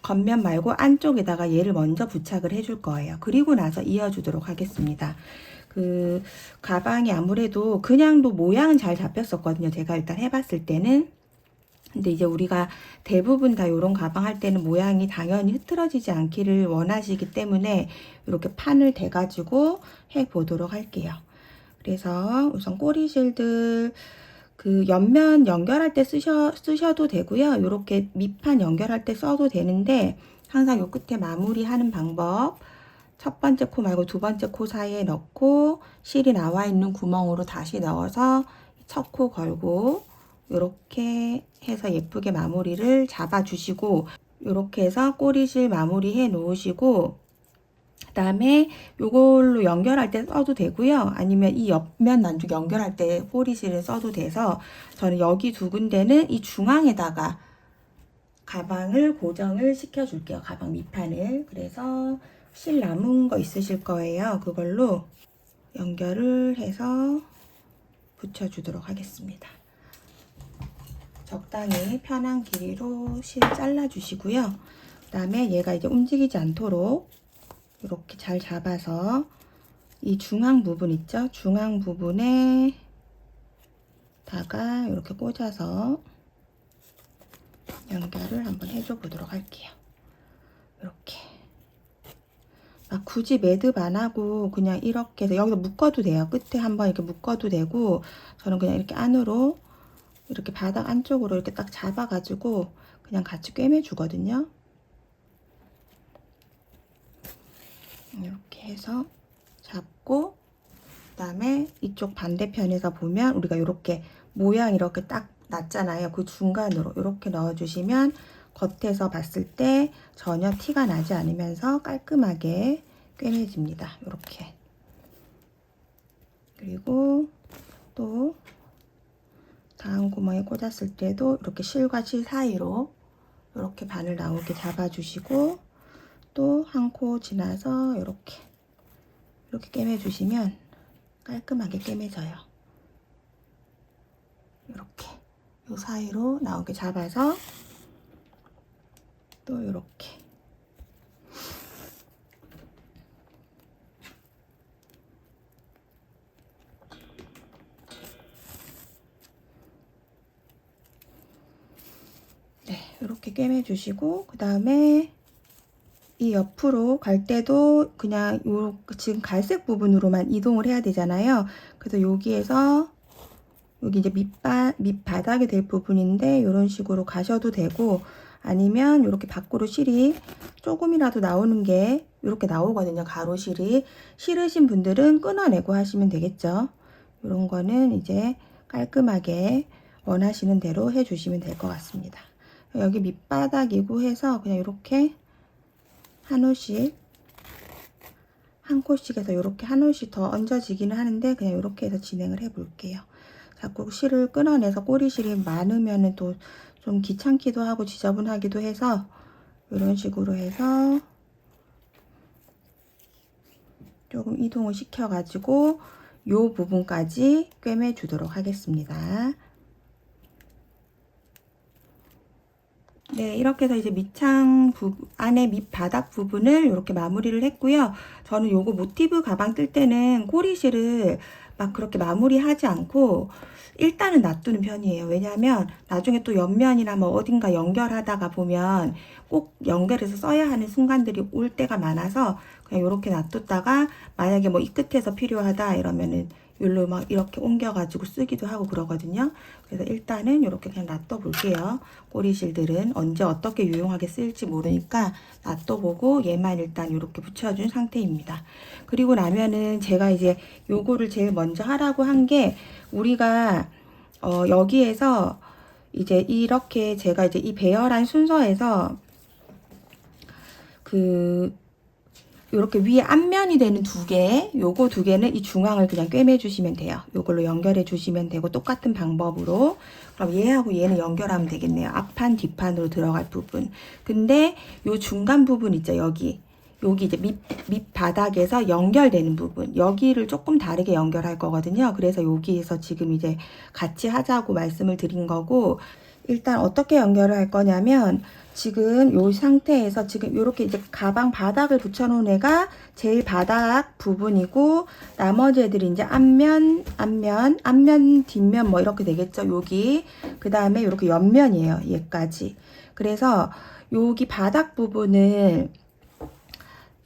[SPEAKER 2] 겉면 말고 안쪽에다가 얘를 먼저 부착을 해줄 거예요. 그리고 나서 이어주도록 하겠습니다. 그 가방이 아무래도 그냥도 모양은 잘 잡혔었거든요. 제가 일단 해봤을 때는. 근데 이제 우리가 대부분 다 이런 가방 할 때는 모양이 당연히 흐트러지지 않기를 원하시기 때문에 이렇게 판을 대가지고 해보도록 할게요. 그래서 우선 꼬리실들 그 옆면 연결할 때 쓰셔도 되고요. 이렇게 밑판 연결할 때 써도 되는데 항상 요 끝에 마무리하는 방법, 첫 번째 코 말고 2번째 코 사이에 넣고 실이 나와 있는 구멍으로 다시 넣어서 첫 코 걸고 이렇게 해서 예쁘게 마무리를 잡아 주시고, 이렇게 해서 꼬리실 마무리 해 놓으시고, 그 다음에 이걸로 연결할 때 써도 되고요. 아니면 이 옆면 난죽 연결할 때 꼬리실을 써도 돼서 저는 여기 2군데는 이 중앙에다가 가방을 고정을 시켜 줄게요. 가방 밑판을. 그래서 실 남은 거 있으실 거예요. 그걸로 연결을 해서 붙여 주도록 하겠습니다. 적당히 편한 길이로 실 잘라 주시고요. 그 다음에 얘가 이제 움직이지 않도록 이렇게 잘 잡아서 이 중앙 부분 있죠? 중앙 부분에 다가 이렇게 꽂아서 연결을 한번 해줘 보도록 할게요. 이렇게 막 굳이 매듭 안 하고 그냥 이렇게 해서 여기서 묶어도 돼요. 끝에 한번 이렇게 묶어도 되고, 저는 그냥 이렇게 안으로 이렇게 바닥 안쪽으로 이렇게 딱 잡아 가지고 그냥 같이 꿰매 주거든요. 이렇게 해서 잡고, 그 다음에 이쪽 반대편에서 보면 우리가 이렇게 모양 이렇게 딱 났잖아요. 그 중간으로 이렇게 넣어 주시면 겉에서 봤을 때 전혀 티가 나지 않으면서 깔끔하게 꿰매집니다. 이렇게. 그리고 또 다음 구멍에 꽂았을 때도 이렇게 실과 실 사이로 이렇게 바늘 나오게 잡아주시고, 또 한 코 지나서 이렇게 꿰매 주시면 깔끔하게 꿰매져요. 이렇게 요 사이로 나오게 잡아서 또 이렇게 이렇게 꿰매 주시고, 그 다음에 이 옆으로 갈 때도 그냥 요 지금 갈색 부분으로만 이동을 해야 되잖아요. 그래서 여기에서 여기 이제 밑바닥이 될 부분인데 이런 식으로 가셔도 되고, 아니면 이렇게 밖으로 실이 조금이라도 나오는 게 이렇게 나오거든요. 가로실이. 싫으신 분들은 끊어내고 하시면 되겠죠. 이런 거는 이제 깔끔하게 원하시는 대로 해주시면 될 것 같습니다. 여기 밑바닥이고 해서 그냥 이렇게 한 홀씩, 한 콜씩에서 이렇게 한 홀씩 더 얹어지기는 하는데 그냥 이렇게 해서 진행을 해 볼게요. 자꾸 실을 끊어내서 꼬리실이 많으면은 또 좀 귀찮기도 하고 지저분하기도 해서 이런 식으로 해서 조금 이동을 시켜 가지고 요 부분까지 꿰매 주도록 하겠습니다. 네, 이렇게 해서 이제 밑창 안에 밑바닥 부분을 이렇게 마무리를 했고요. 저는 요거 모티브 가방 뜰 때는 꼬리실을 막 그렇게 마무리하지 않고 일단은 놔두는 편이에요. 왜냐하면 나중에 또 옆면이나 뭐 어딘가 연결하다가 보면 꼭 연결해서 써야 하는 순간들이 올 때가 많아서 그냥 이렇게 놔뒀다가 만약에 뭐 이 끝에서 필요하다 이러면은 여기로 막 이렇게 옮겨가지고 쓰기도 하고 그러거든요. 그래서 일단은 이렇게 그냥 놔둬 볼게요. 꼬리실들은 언제 어떻게 유용하게 쓸지 모르니까 놔둬보고 얘만 일단 이렇게 붙여준 상태입니다. 그리고 나면은 제가 이제 요거를 제일 먼저 하라고 한 게, 우리가 여기에서 이제 이렇게 제가 이제 이 배열한 순서에서 이렇게 위에 앞면이 되는 두 개, 요거 두 개는 이 중앙을 그냥 꿰매 주시면 돼요. 요걸로 연결해 주시면 되고, 똑같은 방법으로. 그럼 얘하고 얘는 연결하면 되겠네요. 앞판 뒷판으로 들어갈 부분. 근데 요 중간 부분 있죠, 여기 이제 밑바닥에서 연결되는 부분, 여기를 조금 다르게 연결할 거거든요. 그래서 여기에서 지금 이제 같이 하자고 말씀을 드린 거고, 일단 어떻게 연결을 할 거냐면, 지금 이 상태에서 지금 이렇게 이제 가방 바닥을 붙여놓은 애가 제일 바닥 부분이고, 나머지 애들이 이제 앞면, 뒷면 뭐 이렇게 되겠죠. 여기. 그 다음에 이렇게 옆면이에요. 얘까지. 그래서 여기 바닥 부분을,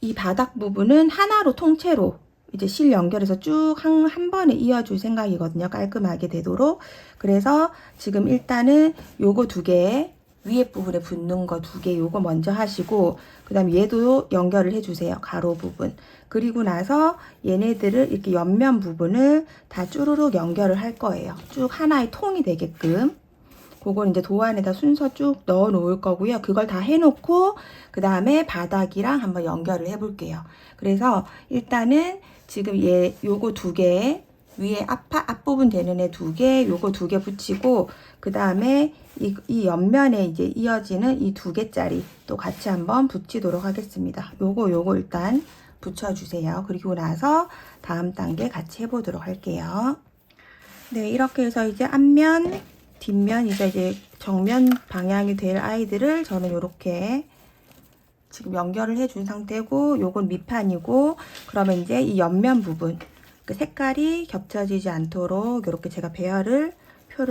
[SPEAKER 2] 이 바닥 부분은 하나로 통째로 이제 실 연결해서 쭉 한 번에 이어줄 생각이거든요. 깔끔하게 되도록. 그래서 지금 일단은 요거 두 개, 위에 부분에 붙는 거 두 개 요거 먼저 하시고, 그 다음 얘도 연결을 해주세요. 가로 부분. 그리고 나서 얘네들을 이렇게 옆면 부분을 다 쭈루룩 연결을 할 거예요. 쭉 하나의 통이 되게끔. 그걸 이제 도안에다 순서 쭉 넣어 놓을 거고요. 그걸 다 해놓고 그 다음에 바닥이랑 한번 연결을 해 볼게요. 그래서 일단은 지금 요거 두 개, 위에 앞부분 되는 애 두 개, 요거 두 개 붙이고, 그 다음에 이 옆면에 이제 이어지는 이 두 개짜리 또 같이 한번 붙이도록 하겠습니다. 요거 일단 붙여주세요. 그리고 나서 다음 단계 같이 해보도록 할게요. 네, 이렇게 해서 이제 앞면, 뒷면, 이제 정면 방향이 될 아이들을 저는 이렇게 지금 연결을 해준 상태고, 요건 밑판이고, 그러면 이제 이 옆면 부분, 그 색깔이 겹쳐지지 않도록 이렇게 제가 표를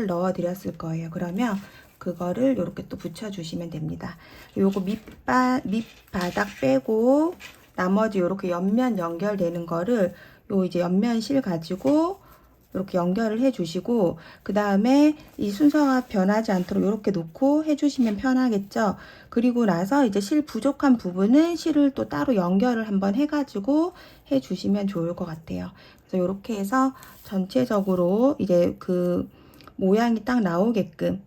[SPEAKER 2] 넣어 드렸을 거예요. 그러면 그거를 이렇게 또 붙여주시면 됩니다. 요거 밑바닥 빼고 나머지 이렇게 옆면 연결되는 거를 요 이제 옆면 실 가지고 이렇게 연결을 해주시고, 그 다음에 이 순서가 변하지 않도록 이렇게 놓고 해주시면 편하겠죠. 그리고 나서 이제 실 부족한 부분은 실을 또 따로 연결을 한번 해가지고 해주시면 좋을 것 같아요. 그래서 이렇게 해서 전체적으로 이제 그 모양이 딱 나오게끔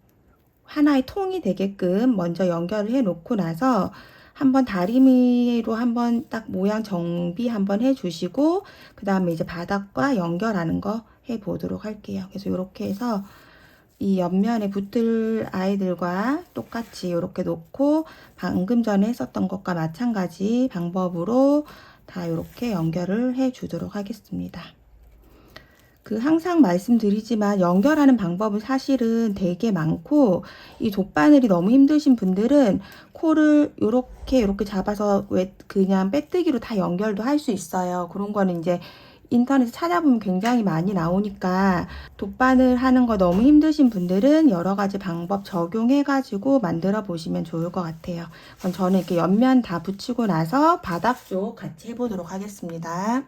[SPEAKER 2] 하나의 통이 되게끔 먼저 연결을 해 놓고 나서 한번 다리미로 한번 딱 모양 정비 한번 해 주시고, 그 다음에 이제 바닥과 연결하는 거 해 보도록 할게요. 그래서 이렇게 해서 이 옆면에 붙을 아이들과 똑같이 이렇게 놓고 방금 전에 했었던 것과 마찬가지 방법으로 다 이렇게 연결을 해 주도록 하겠습니다. 항상 말씀드리지만 연결하는 방법은 사실은 되게 많고, 이 돗바늘이 너무 힘드신 분들은 코를 이렇게 잡아서 그냥 빼뜨기로 다 연결도 할 수 있어요. 그런 거는 이제 인터넷에 찾아보면 굉장히 많이 나오니까, 돗바늘 하는 거 너무 힘드신 분들은 여러 가지 방법 적용해 가지고 만들어 보시면 좋을 것 같아요. 그럼 저는 이렇게 옆면 다 붙이고 나서 바닥 쪽 같이 해보도록 하겠습니다.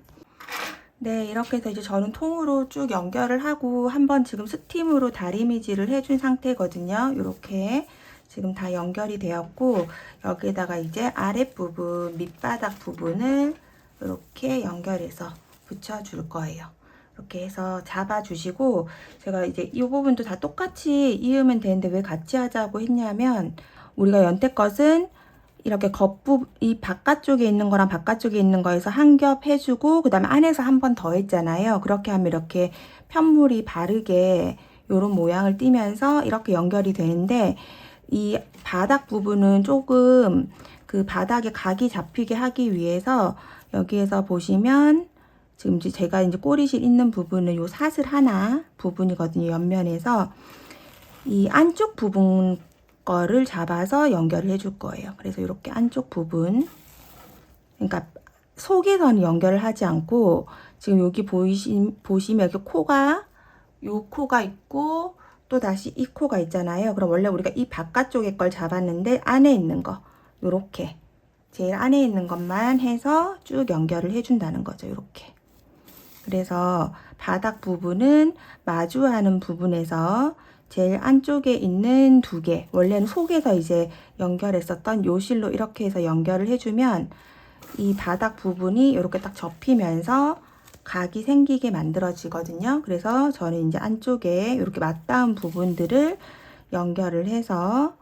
[SPEAKER 2] 네, 이렇게 해서 이제 저는 통으로 쭉 연결을 하고 한번 지금 스팀으로 다리미질을 해준 상태거든요. 이렇게 지금 다 연결이 되었고, 여기에다가 이제 아랫부분, 밑바닥 부분을 이렇게 연결해서 붙여줄 거예요. 이렇게 해서 잡아주시고, 제가 이제 이 부분도 다 똑같이 이으면 되는데 왜 같이 하자고 했냐면, 우리가 연태껏은 이렇게 이 바깥쪽에 있는 거랑 바깥쪽에 있는 거에서 한 겹 해주고, 그 다음에 안에서 한 번 더 했잖아요. 그렇게 하면 이렇게 편물이 바르게 이런 모양을 띠면서 이렇게 연결이 되는데, 이 바닥 부분은 조금 그 바닥에 각이 잡히게 하기 위해서 여기에서 보시면 지금 제가 이제 꼬리실 있는 부분은 요 사슬 하나 부분이거든요. 옆면에서 이 안쪽 부분 거를 잡아서 연결을 해줄 거예요. 그래서 이렇게 안쪽 부분, 그러니까 속에서는 연결을 하지 않고, 지금 여기 보시면 이렇게 요 코가 있고 또 다시 이 코가 있잖아요. 그럼 원래 우리가 이 바깥쪽에 걸 잡았는데 안에 있는 거, 요렇게 제일 안에 있는 것만 해서 쭉 연결을 해준다는 거죠. 이렇게. 그래서 바닥 부분은 마주하는 부분에서 제일 안쪽에 있는 두 개, 원래는 속에서 이제 연결했었던 요 실로 이렇게 해서 연결을 해주면 이 바닥 부분이 이렇게 딱 접히면서 각이 생기게 만들어지거든요. 그래서 저는 이제 안쪽에 이렇게 맞닿은 부분들을 연결을 해서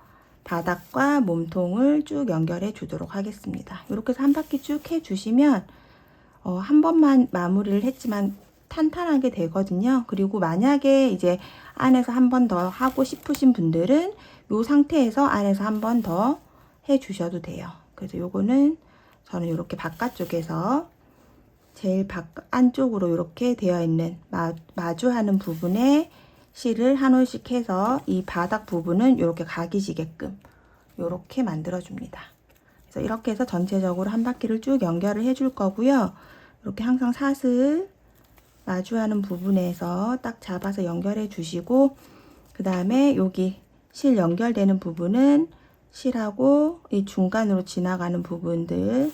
[SPEAKER 2] 바닥과 몸통을 쭉 연결해 주도록 하겠습니다. 이렇게 해서 한 바퀴 쭉 해주시면 한 번만 마무리를 했지만 탄탄하게 되거든요. 그리고 만약에 이제 안에서 한 번 더 하고 싶으신 분들은 이 상태에서 안에서 한 번 더 해주셔도 돼요. 그래서 요거는 저는 이렇게 바깥쪽에서 제일 안쪽으로 이렇게 되어 있는 마주하는 부분에 실을 한 올씩 해서 이 바닥 부분은 이렇게 각이 지게끔 이렇게 만들어 줍니다. 그래서 이렇게 해서 전체적으로 한 바퀴를 쭉 연결을 해줄 거고요. 이렇게 항상 사슬 마주하는 부분에서 딱 잡아서 연결해 주시고, 그 다음에 여기 실 연결되는 부분은 실하고 이 중간으로 지나가는 부분들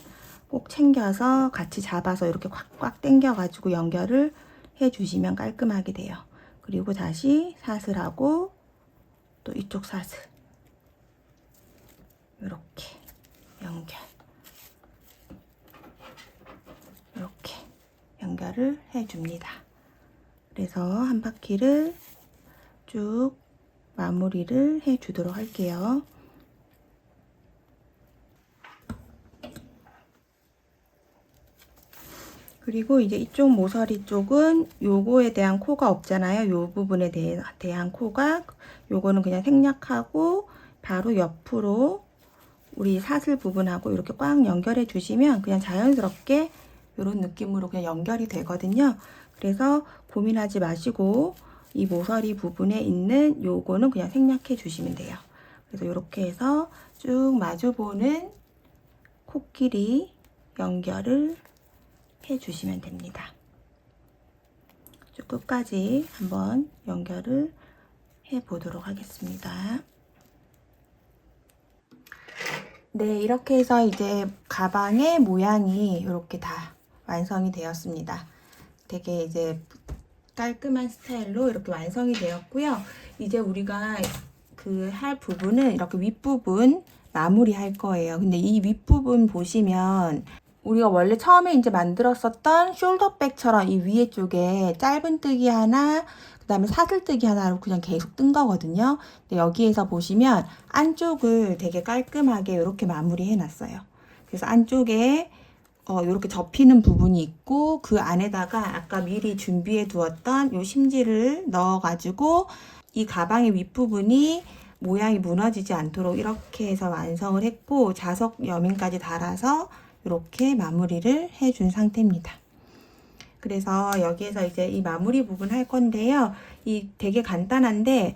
[SPEAKER 2] 꼭 챙겨서 같이 잡아서 이렇게 꽉꽉 당겨 가지고 연결을 해 주시면 깔끔하게 돼요. 그리고 다시 사슬하고 또 이쪽 사슬 이렇게 연결, 이렇게 연결을 해줍니다. 그래서 한 바퀴를 쭉 마무리를 해주도록 할게요. 그리고 이제 이쪽 모서리 쪽은 요거에 대한 코가 없잖아요. 요 부분에 대한 코가, 요거는 그냥 생략하고 바로 옆으로 우리 사슬 부분하고 이렇게 꽉 연결해 주시면 그냥 자연스럽게 이런 느낌으로 그냥 연결이 되거든요. 그래서 고민하지 마시고 이 모서리 부분에 있는 요거는 그냥 생략해 주시면 돼요. 그래서 이렇게 해서 쭉 마주보는 코끼리 연결을 해주시면 됩니다. 쭉 끝까지 한번 연결을 해 보도록 하겠습니다. 네, 이렇게 해서 이제 가방의 모양이 이렇게 다 완성이 되었습니다. 되게 이제 깔끔한 스타일로 이렇게 완성이 되었고요. 이제 우리가 그 할 부분은 이렇게 윗부분 마무리 할 거예요. 근데 이 윗부분 보시면 우리가 원래 처음에 이제 만들었었던 숄더백처럼 이 위에 쪽에 짧은뜨기 하나, 그 다음에 사슬뜨기 하나로 그냥 계속 뜬 거거든요. 근데 여기에서 보시면 안쪽을 되게 깔끔하게 이렇게 마무리 해놨어요. 그래서 안쪽에 이렇게 접히는 부분이 있고 그 안에다가 아까 미리 준비해 두었던 요 심지를 넣어가지고 이 가방의 윗부분이 모양이 무너지지 않도록 이렇게 해서 완성을 했고 자석 여민까지 달아서 이렇게 마무리를 해준 상태입니다. 그래서 여기에서 이제 이 마무리 부분 할 건데요. 이 되게 간단한데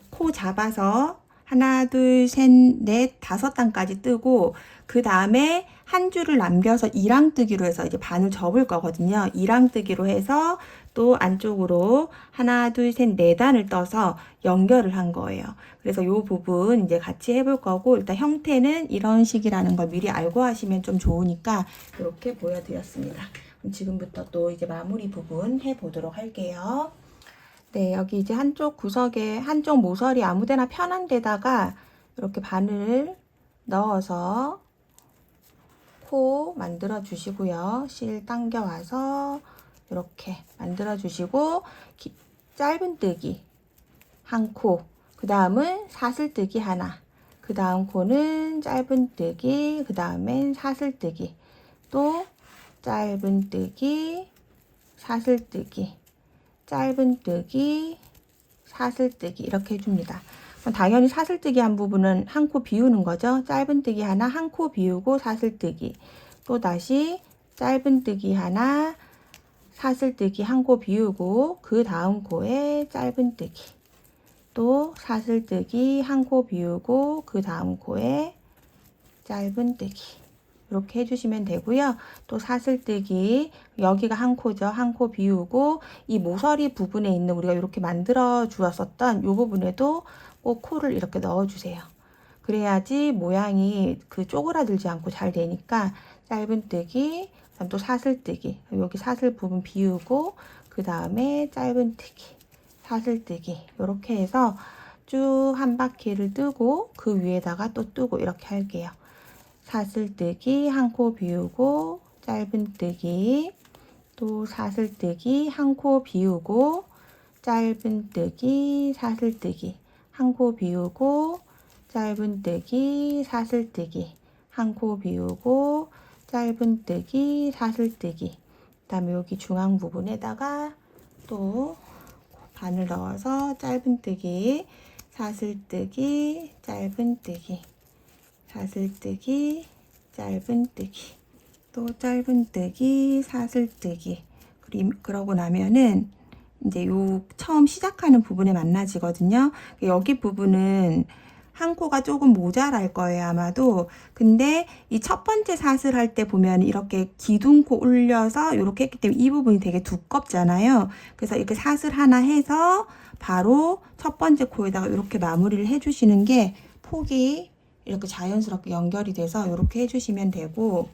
[SPEAKER 2] 코 잡아서 하나, 둘, 셋, 넷, 5단까지 뜨고 그 다음에 한 줄을 남겨서 이랑뜨기로 해서 이제 반을 접을 거거든요. 이랑뜨기로 해서 또 안쪽으로 하나, 둘, 셋, 4단을 떠서 연결을 한 거예요. 그래서 이 부분 이제 같이 해볼 거고 일단 형태는 이런 식이라는 걸 미리 알고 하시면 좀 좋으니까 이렇게 보여드렸습니다. 그럼 지금부터 또 이제 마무리 부분 해보도록 할게요. 네, 여기 이제 한쪽 구석에 한쪽 모서리 아무데나 편한 데다가 이렇게 바늘 넣어서 코 만들어 주시고요. 실 당겨 와서 이렇게 만들어 주시고 짧은뜨기 한 코, 그 다음은 사슬뜨기 하나, 그 다음 코는 짧은뜨기, 그 다음엔 사슬뜨기, 또 짧은뜨기, 사슬뜨기, 짧은뜨기, 사슬뜨기 이렇게 해줍니다. 당연히 사슬뜨기 한 부분은 한 코 비우는 거죠. 짧은뜨기 하나, 한 코 비우고 사슬뜨기, 또 다시 짧은뜨기 하나, 사슬뜨기 한 코 비우고 그 다음 코에 짧은뜨기, 또 사슬뜨기 한 코 비우고 그 다음 코에 짧은뜨기 이렇게 해주시면 되고요. 또 사슬뜨기 여기가 한 코죠. 한 코 비우고 이 모서리 부분에 있는 우리가 이렇게 만들어 주었었던 이 부분에도 꼭 코를 이렇게 넣어 주세요. 그래야지 모양이 그 쪼그라들지 않고 잘 되니까 짧은뜨기, 그다음 또 사슬뜨기, 여기 사슬 부분 비우고 그 다음에 짧은뜨기, 사슬뜨기 이렇게 해서 쭉 한 바퀴를 뜨고 그 위에다가 또 뜨고 이렇게 할게요. 사슬뜨기 한 코 비우고 짧은뜨기, 또 사슬뜨기 한 코 비우고 짧은뜨기, 사슬뜨기 한 코 비우고 짧은뜨기, 사슬뜨기 한 코 비우고 짧은뜨기, 사슬뜨기, 그 다음에 여기 중앙 부분에다가 또 바늘 넣어서 짧은뜨기, 사슬뜨기, 짧은뜨기, 사슬뜨기, 짧은뜨기, 또 짧은뜨기, 사슬뜨기. 그러고 나면은 이제 요 처음 시작하는 부분에 만나지거든요. 여기 부분은 한 코가 조금 모자랄 거예요, 아마도. 근데 이 첫 번째 사슬 할 때 보면 이렇게 기둥코 올려서 이렇게 했기 때문에 이 부분이 되게 두껍잖아요. 그래서 이렇게 사슬 하나 해서 바로 첫 번째 코에다가 이렇게 마무리를 해주시는 게 폭이 이렇게 자연스럽게 연결이 돼서 이렇게 해주시면 되고,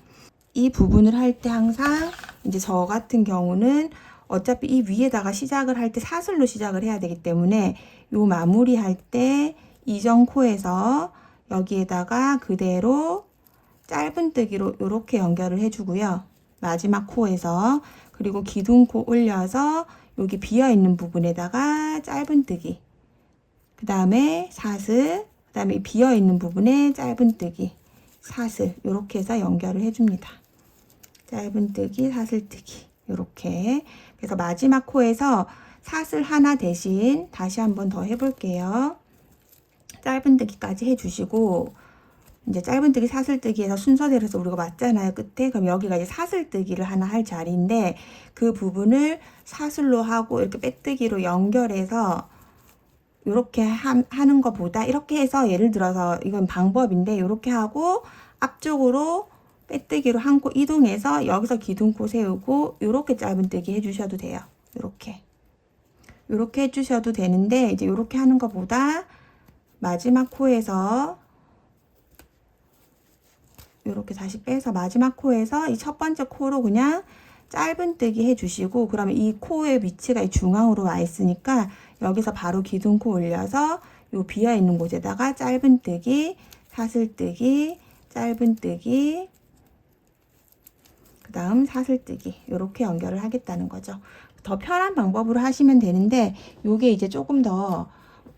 [SPEAKER 2] 이 부분을 할 때 항상 이제 저 같은 경우는 어차피 이 위에다가 시작을 할 때 사슬로 시작을 해야 되기 때문에 요 마무리 할 때 이전 코에서 여기에다가 그대로 짧은뜨기로 이렇게 연결을 해주고요. 마지막 코에서, 그리고 기둥코 올려서 여기 비어있는 부분에다가 짧은뜨기, 그 다음에 사슬, 그 다음에 비어있는 부분에 짧은뜨기, 사슬 이렇게 해서 연결을 해줍니다. 짧은뜨기, 사슬뜨기 이렇게. 그래서 마지막 코에서 사슬 하나 대신 다시 한번 더 해볼게요. 짧은뜨기까지 해주시고, 이제 짧은뜨기, 사슬뜨기에서 순서대로 해서 우리가 맞잖아요, 끝에. 그럼 여기가 이제 사슬뜨기를 하나 할 자리인데 그 부분을 사슬로 하고 이렇게 빼뜨기로 연결해서 이렇게 하는 것보다 이렇게 해서, 예를 들어서 이건 방법인데 이렇게 하고 앞쪽으로 빼뜨기로 한 코 이동해서 여기서 기둥코 세우고 요렇게 짧은뜨기 해주셔도 돼요. 요렇게 해주셔도 되는데 이제 요렇게 하는 것보다 마지막 코에서 요렇게 다시 빼서 마지막 코에서 이 첫 번째 코로 그냥 짧은뜨기 해주시고, 그러면 이 코의 위치가 이 중앙으로 와 있으니까 여기서 바로 기둥코 올려서 요 비어있는 곳에다가 짧은뜨기, 사슬뜨기, 짧은뜨기, 그 다음 사슬뜨기 이렇게 연결을 하겠다는 거죠. 더 편한 방법으로 하시면 되는데 요게 이제 조금 더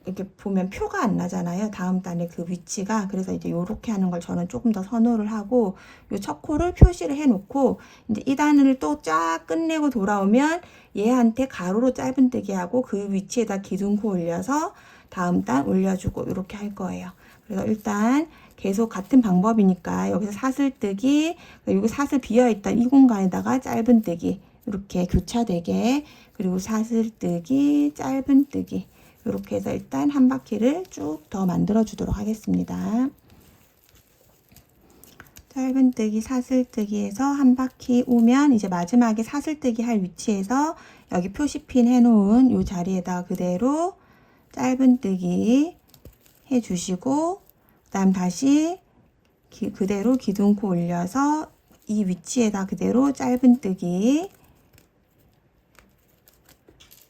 [SPEAKER 2] 이렇게 보면 표가 안 나잖아요. 다음 단의 그 위치가. 그래서 이제 요렇게 하는 걸 저는 조금 더 선호를 하고, 요 첫 코를 표시를 해 놓고 이제 이 단을 또 쫙 끝내고 돌아오면 얘한테 가로로 짧은뜨기 하고 그 위치에다 기둥코 올려서 다음 단 올려주고 이렇게 할 거예요. 그래서 일단 계속 같은 방법이니까 여기서 사슬뜨기, 여기 사슬 비어있던 이 공간에다가 짧은뜨기 이렇게 교차되게, 그리고 사슬뜨기, 짧은뜨기 이렇게 해서 일단 한 바퀴를 쭉 더 만들어 주도록 하겠습니다. 짧은뜨기, 사슬뜨기에서 한 바퀴 오면 이제 마지막에 사슬뜨기 할 위치에서 여기 표시핀 해놓은 이 자리에다 그대로 짧은뜨기 해주시고, 그 다음 다시 그대로 기둥코 올려서 이 위치에다 그대로 짧은뜨기,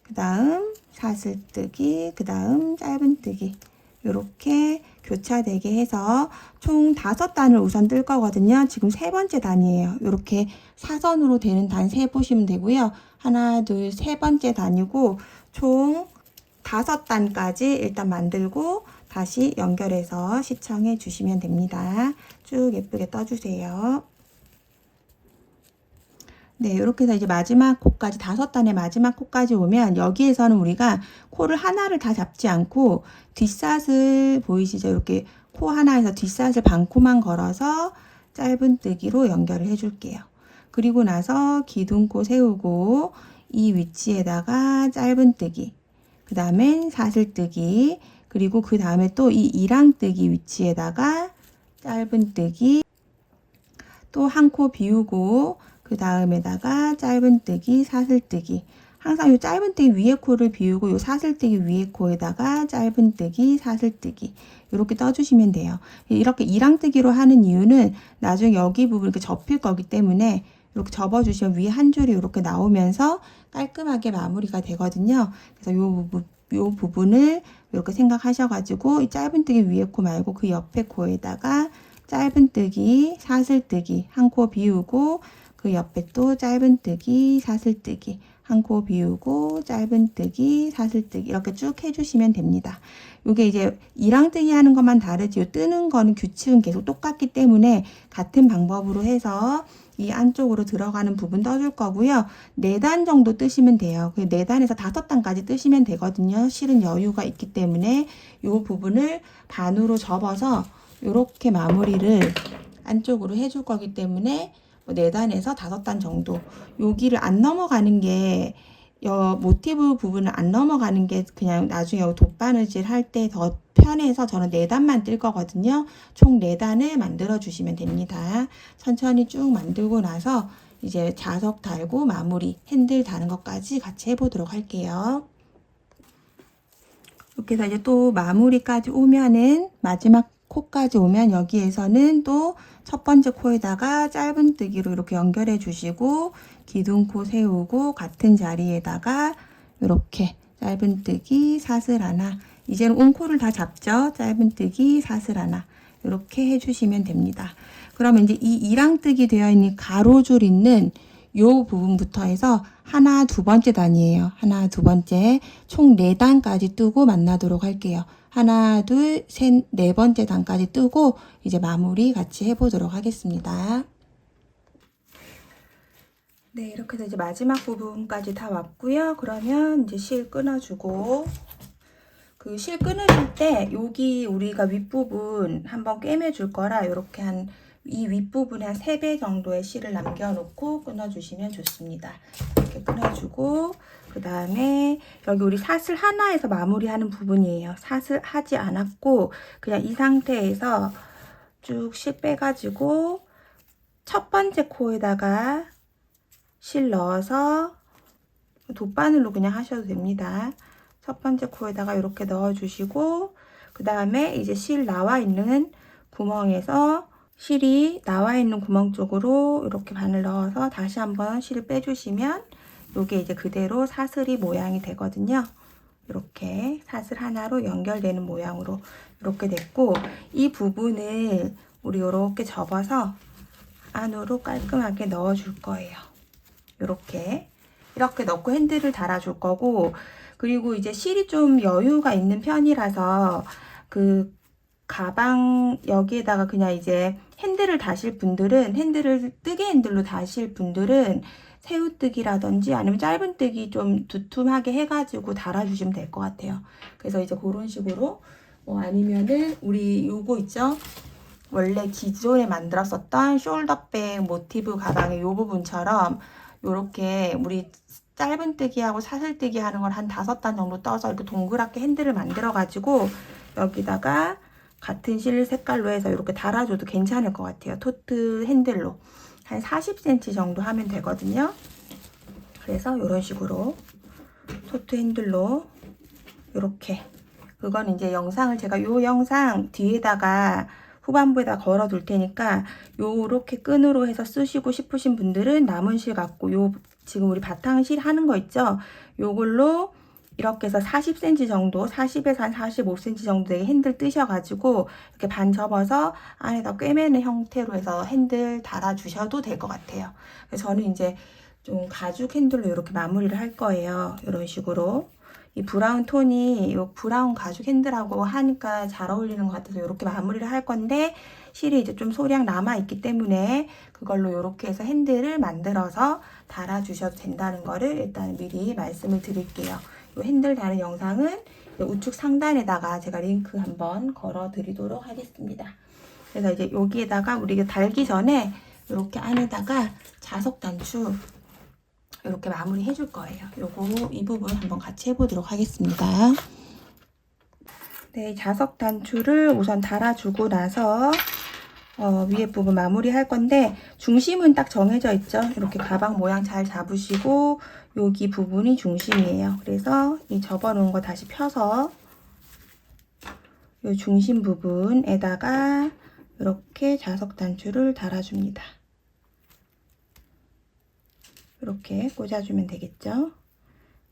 [SPEAKER 2] 그 다음 사슬뜨기, 그 다음 짧은뜨기 이렇게 교차되게 해서 총 5단을 우선 뜰 거거든요. 지금 3번째 단이에요. 이렇게 사선으로 되는 단 세보시면 되고요. 하나, 둘, 3번째 단이고 총 5단까지 일단 만들고 다시 연결해서 시청해 주시면 됩니다. 쭉 예쁘게 떠주세요. 네, 이렇게 해서 이제 마지막 코까지 5단의 마지막 코까지 오면 여기에서는 우리가 코를 하나를 다 잡지 않고 뒷사슬 보이시죠? 이렇게 코 하나에서 뒷사슬 반코만 걸어서 짧은뜨기로 연결을 해줄게요. 그리고 나서 기둥코 세우고 이 위치에다가 짧은뜨기, 그 다음엔 사슬뜨기, 그리고 그 다음에 또 이 이랑뜨기 위치에다가 짧은뜨기, 또 한 코 비우고 그 다음에다가 짧은뜨기, 사슬뜨기. 항상 이 짧은뜨기 위에 코를 비우고 이 사슬뜨기 위에 코에다가 짧은뜨기, 사슬뜨기 이렇게 떠주시면 돼요. 이렇게 이랑뜨기로 하는 이유는 나중에 여기 부분 이렇게 접힐 거기 때문에 이렇게 접어주시면 위에 한 줄이 이렇게 나오면서 깔끔하게 마무리가 되거든요. 그래서 요 부분을 이렇게 생각하셔가지고 이 짧은뜨기 위에 코 말고 그 옆에 코에다가 짧은뜨기, 사슬뜨기 한 코 비우고 그 옆에 또 짧은뜨기, 사슬뜨기 한 코 비우고 짧은뜨기, 사슬뜨기 이렇게 쭉 해주시면 됩니다. 이게 이제 이랑뜨기 하는 것만 다르지 뜨는 거는 규칙은 계속 똑같기 때문에 같은 방법으로 해서 이 안쪽으로 들어가는 부분 떠줄 거고요. 4단 정도 뜨시면 돼요. 4단에서 5단까지 뜨시면 되거든요. 실은 여유가 있기 때문에 이 부분을 반으로 접어서 이렇게 마무리를 안쪽으로 해줄 거기 때문에 4단에서 5단 정도, 여기를 안 넘어가는 게 모티브 부분을 안 넘어가는 게 그냥 나중에 돗바느질 할 때 더 편해서 저는 4단만 뜰 거거든요. 총 4단을 만들어 주시면 됩니다. 천천히 쭉 만들고 나서 이제 자석 달고 마무리, 핸들 다는 것까지 같이 해보도록 할게요. 이렇게 해서 이제 또 마무리까지 오면은 마지막 코까지 오면 여기에서는 또 첫 번째 코에다가 짧은뜨기로 이렇게 연결해 주시고 기둥코 세우고 같은 자리에다가 이렇게 짧은뜨기, 사슬 하나, 이제는 온코를 다 잡죠. 짧은뜨기, 사슬 하나 이렇게 해주시면 됩니다. 그러면 이제 이 이랑뜨기 되어 있는 가로줄 있는 요 부분부터 해서 하나, 2번째 단이에요. 하나, 2번째 총 4단까지 뜨고 만나도록 할게요. 하나, 둘, 셋, 4번째 단까지 뜨고 이제 마무리 같이 해보도록 하겠습니다. 네, 이렇게 해서 이제 마지막 부분까지 다 왔고요. 그러면 이제 실 끊어주고, 그 실 끊으실 때 여기 우리가 윗부분 한번 꿰매줄 거라 이렇게 이 윗부분에 한 3배 정도의 실을 남겨놓고 끊어주시면 좋습니다. 이렇게 끊어주고, 그 다음에 여기 우리 사슬 하나에서 마무리하는 부분이에요. 사슬 하지 않았고 그냥 이 상태에서 쭉 실 빼가지고 첫 번째 코에다가 실 넣어서 돗바늘로 그냥 하셔도 됩니다. 첫 번째 코에다가 이렇게 넣어주시고 그 다음에 이제 실 나와 있는 구멍에서 실이 나와 있는 구멍 쪽으로 이렇게 바늘 넣어서 다시 한번 실을 빼주시면 이게 이제 그대로 사슬이 모양이 되거든요. 이렇게 사슬 하나로 연결되는 모양으로 이렇게 됐고, 이 부분을 우리 이렇게 접어서 안으로 깔끔하게 넣어 줄 거예요. 이렇게 넣고 핸들을 달아줄 거고, 그리고 이제 실이 좀 여유가 있는 편이라서 그 가방 여기에다가 그냥 이제 핸들을 다실 분들은, 핸들을 뜨개 핸들로 다실 분들은 새우뜨기라든지 아니면 짧은뜨기 좀 두툼하게 해가지고 달아주시면 될 것 같아요. 그래서 이제 그런 식으로 아니면은 우리 요거 있죠? 원래 기존에 만들었었던 숄더백 모티브 가방의 요 부분처럼 요렇게 우리 짧은뜨기하고 사슬뜨기 하는 걸 한 5단 정도 떠서 이렇게 동그랗게 핸들을 만들어 가지고 여기다가 같은 실 색깔로 해서 이렇게 달아줘도 괜찮을 것 같아요. 토트 핸들로 한 40cm 정도 하면 되거든요. 그래서 이런 식으로 토트 핸들로 이렇게, 그건 이제 영상을 제가 요 영상 뒤에다가 후반부에다 걸어 둘 테니까 요렇게 끈으로 해서 쓰시고 싶으신 분들은 남은 실 갖고 요 지금 우리 바탕실 하는 거 있죠? 요걸로 이렇게 해서 40cm 정도, 40에서 한 45cm 정도 되게 핸들 뜨셔가지고 이렇게 반 접어서 안에다 꿰매는 형태로 해서 핸들 달아주셔도 될 것 같아요. 그래서 저는 이제 좀 가죽 핸들로 이렇게 마무리를 할 거예요. 이런 식으로. 이 브라운 톤이 이 브라운 가죽 핸들하고 하니까 잘 어울리는 것 같아서 이렇게 마무리를 할 건데, 실이 이제 좀 소량 남아 있기 때문에 그걸로 이렇게 해서 핸들을 만들어서 달아주셔도 된다는 거를 일단 미리 말씀을 드릴게요. 이 핸들 다는 영상은 우측 상단에다가 제가 링크 한번 걸어 드리도록 하겠습니다. 그래서 이제 여기에다가 우리가 달기 전에 이렇게 안에다가 자석 단추 이렇게 마무리 해줄 거예요. 이 부분 한번 같이 해보도록 하겠습니다. 네, 자석 단추를 우선 달아주고 나서 위에 부분 마무리 할 건데, 중심은 딱 정해져 있죠. 이렇게 가방 모양 잘 잡으시고 여기 부분이 중심이에요. 그래서 이 접어놓은 거 다시 펴서 이 중심 부분에다가 이렇게 자석 단추를 달아줍니다. 이렇게 꽂아주면 되겠죠.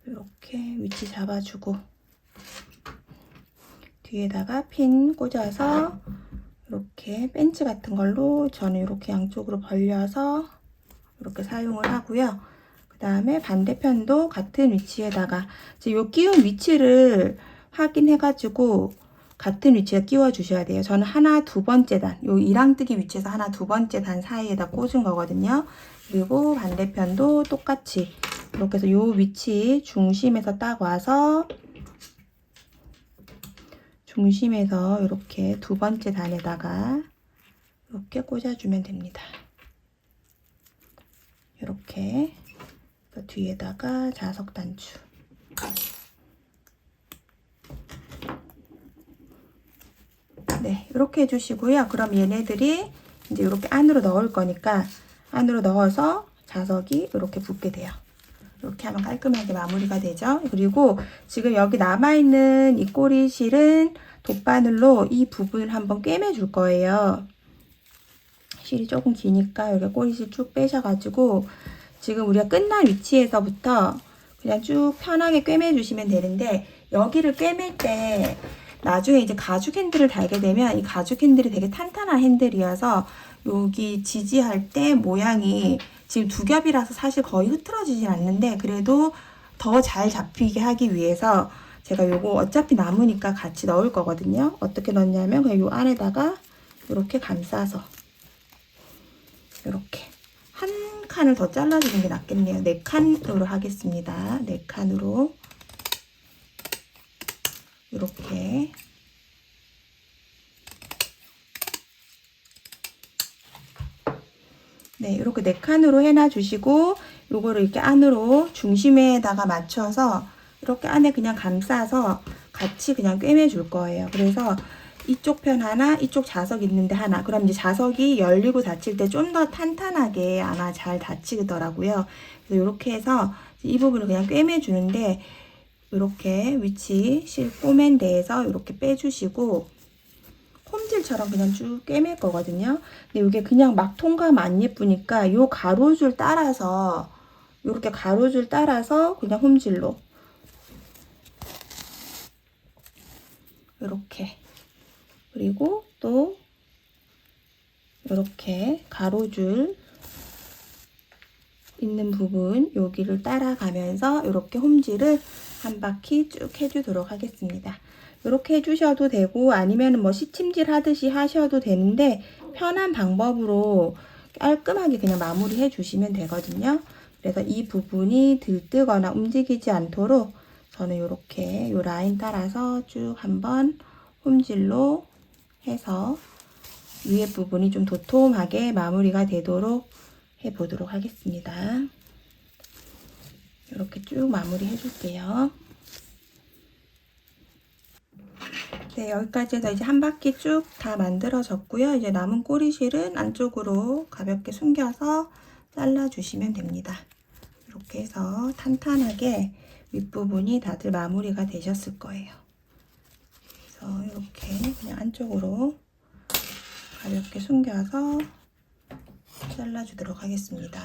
[SPEAKER 2] 이렇게 위치 잡아주고 뒤에다가 핀 꽂아서 이렇게 벤치 같은 걸로 저는 이렇게 양쪽으로 벌려서 이렇게 사용을 하고요. 그 다음에 반대편도 같은 위치에다가 이제 요 끼운 위치를 확인해가지고 같은 위치에 끼워 주셔야 돼요. 저는 하나 두 번째 단, 요 이랑뜨기 위치에서 하나 두 번째 단 사이에다 꽂은 거거든요. 그리고 반대편도 똑같이 이렇게 해서 요 위치 중심에서 딱 와서 중심에서 이렇게 두 번째 단에다가 이렇게 꽂아주면 됩니다. 이렇게 뒤에다가 자석 단추. 네, 이렇게 해주시고요. 그럼 얘네들이 이제 이렇게 안으로 넣을 거니까 안으로 넣어서 자석이 이렇게 붙게 돼요. 이렇게 하면 깔끔하게 마무리가 되죠. 그리고 지금 여기 남아있는 이 꼬리실은 돗바늘로 이 부분을 한번 꿰매 줄 거예요. 실이 조금 기니까 이렇게 꼬리실 쭉 빼셔가지고 지금 우리가 끝난 위치에서부터 그냥 쭉 편하게 꿰매 주시면 되는데, 여기를 꿰맬 때 나중에 이제 가죽 핸들을 달게 되면 이 가죽 핸들이 되게 탄탄한 핸들이어서 여기 지지할 때 모양이 지금 두 겹이라서 사실 거의 흐트러지진 않는데, 그래도 더 잘 잡히게 하기 위해서 제가 요거 어차피 남으니까 같이 넣을 거거든요. 어떻게 넣냐면 그냥 요 안에다가 이렇게 감싸서 이렇게 한 칸을 더 잘라주는 게 낫겠네요. 4칸으로 하겠습니다. 4칸으로 이렇게 네, 이렇게 4칸으로 해놔 주시고 요거를 이렇게 안으로 중심에다가 맞춰서 이렇게 안에 그냥 감싸서 같이 그냥 꿰매 줄 거예요. 그래서 이쪽 편 하나, 이쪽 자석 있는데 하나. 그럼 이제 자석이 열리고 닫힐 때 좀 더 탄탄하게 아마 잘 닫히더라고요. 그래서 이렇게 해서 이 부분을 그냥 꿰매주는데, 이렇게 위치 꼬맨 데에서 이렇게 빼주시고, 홈질처럼 그냥 쭉 꿰맬 거거든요. 근데 이게 그냥 막 통과하면 안 예쁘니까 요 가로줄 따라서, 이렇게 가로줄 따라서 그냥 홈질로 이렇게, 그리고 또 이렇게 가로줄 있는 부분 여기를 따라가면서 이렇게 홈질을 한 바퀴 쭉 해주도록 하겠습니다. 이렇게 해주셔도 되고 아니면 뭐 시침질 하듯이 하셔도 되는데 편한 방법으로 깔끔하게 그냥 마무리 해주시면 되거든요. 그래서 이 부분이 들뜨거나 움직이지 않도록 저는 이렇게 이 라인 따라서 쭉 한번 홈질로 해서 위에 부분이 좀 도톰하게 마무리가 되도록 해보도록 하겠습니다. 이렇게 쭉 마무리 해줄게요. 네, 여기까지 해서 이제 한 바퀴 쭉 다 만들어졌고요. 이제 남은 꼬리실은 안쪽으로 가볍게 숨겨서 잘라주시면 됩니다. 이렇게 해서 탄탄하게 윗부분이 다들 마무리가 되셨을 거예요. 그래서 이렇게 그냥 안쪽으로 가볍게 숨겨서 잘라주도록 하겠습니다.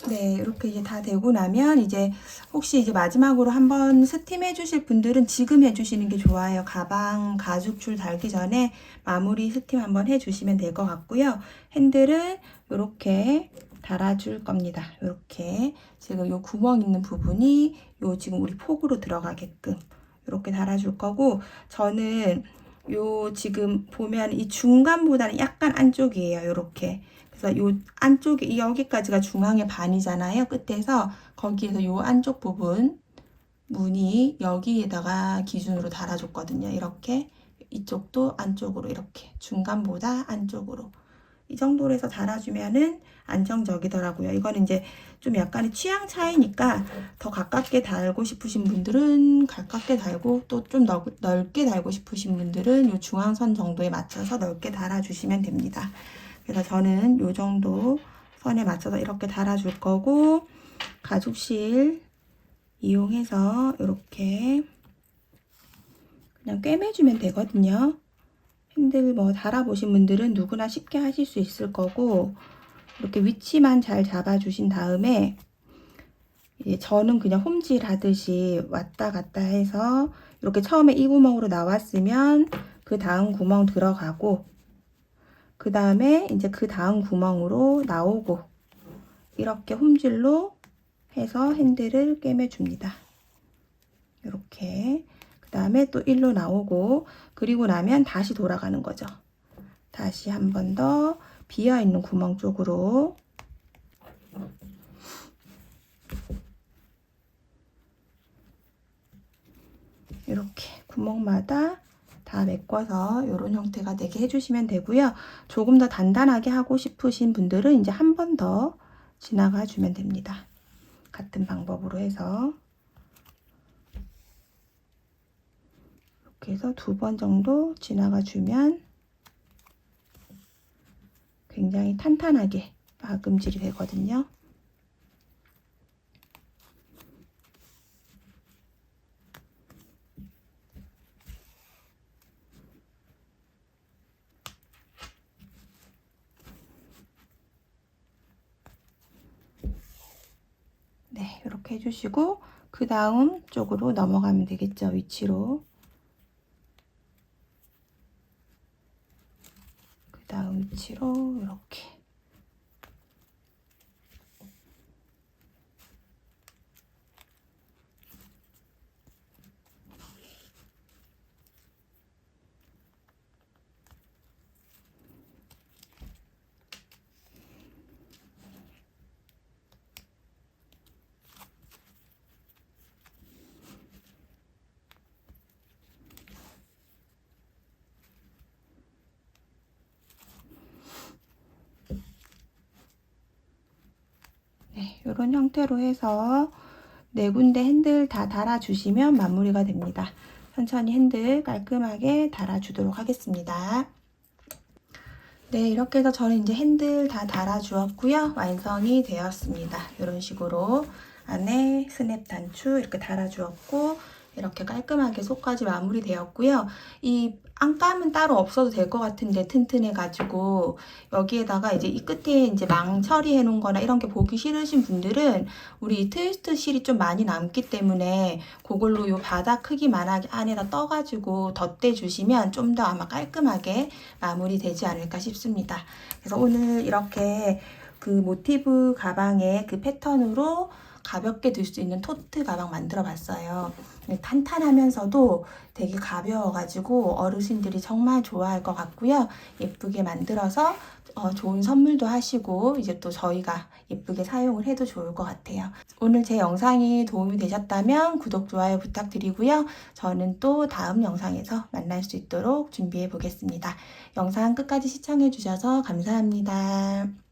[SPEAKER 2] 네, 이렇게 이제 다 되고 나면 이제 혹시 이제 마지막으로 한번 스팀 해주실 분들은 지금 해주시는 게 좋아요. 가방 가죽줄 달기 전에 마무리 스팀 한번 해주시면 될 것 같고요. 핸들은 이렇게 달아줄 겁니다. 이렇게 지금 요 구멍 있는 부분이 요 지금 우리 폭으로 들어가게끔 이렇게 달아줄 거고, 저는 요 지금 보면 이 중간보다는 약간 안쪽이에요. 이렇게. 그래서 요 안쪽에 여기까지가 중앙의 반이잖아요. 끝에서 거기에서 요 안쪽 부분 무늬 여기에다가 기준으로 달아줬거든요. 이렇게 이쪽도 안쪽으로 이렇게 중간보다 안쪽으로 이 정도로 해서 달아주면은 안정적이더라고요. 이거는 이제 좀 약간의 취향 차이니까 더 가깝게 달고 싶으신 분들은 가깝게 달고 또 좀 넓게 달고 싶으신 분들은 요 중앙선 정도에 맞춰서 넓게 달아주시면 됩니다. 그래서 저는 요 정도 선에 맞춰서 이렇게 달아줄 거고, 가죽실 이용해서 이렇게 그냥 꿰매주면 되거든요. 핸들 뭐 달아보신 분들은 누구나 쉽게 하실 수 있을 거고, 이렇게 위치만 잘 잡아주신 다음에 이제 저는 그냥 홈질 하듯이 왔다 갔다 해서 이렇게 처음에 이 구멍으로 나왔으면 그 다음 구멍 들어가고, 그 다음에 이제 그 다음 구멍으로 나오고, 이렇게 홈질로 해서 핸들을 꿰매줍니다. 이렇게. 그 다음에 또 일로 나오고, 그리고 나면 다시 돌아가는 거죠. 다시 한 번 더 비어있는 구멍 쪽으로 이렇게 구멍마다 다 메꿔서 이런 형태가 되게 해주시면 되고요. 조금 더 단단하게 하고 싶으신 분들은 이제 한 번 더 지나가 주면 됩니다. 같은 방법으로 해서 이렇게 해서 2번 정도 지나가 주면 굉장히 탄탄하게 막음질이 되거든요. 네, 이렇게 해주시고 그 다음 쪽으로 넘어가면 되겠죠. 위치로. 그 다음 위치로 이렇게. 네, 이런 형태로 해서 4군데 핸들 다 달아주시면 마무리가 됩니다. 천천히 핸들 깔끔하게 달아주도록 하겠습니다. 네, 이렇게 해서 저는 이제 핸들 다 달아주었고요. 완성이 되었습니다. 이런 식으로 안에 스냅 단추 이렇게 달아주었고, 이렇게 깔끔하게 속까지 마무리되었고요. 이 안감은 따로 없어도 될 것 같은데 튼튼해가지고 여기에다가 이제 이 끝에 이제 망 처리해 놓은 거나 이런 게 보기 싫으신 분들은 우리 트위스트 실이 좀 많이 남기 때문에 그걸로 요 바닥 크기만하게 안에다 떠가지고 덧대 주시면 좀 더 아마 깔끔하게 마무리되지 않을까 싶습니다. 그래서 오늘 이렇게 그 모티브 가방의 그 패턴으로 가볍게 들 수 있는 토트 가방 만들어 봤어요. 탄탄하면서도 되게 가벼워가지고 어르신들이 정말 좋아할 것 같고요. 예쁘게 만들어서 좋은 선물도 하시고 이제 또 저희가 예쁘게 사용을 해도 좋을 것 같아요. 오늘 제 영상이 도움이 되셨다면 구독, 좋아요 부탁드리고요. 저는 또 다음 영상에서 만날 수 있도록 준비해 보겠습니다. 영상 끝까지 시청해 주셔서 감사합니다.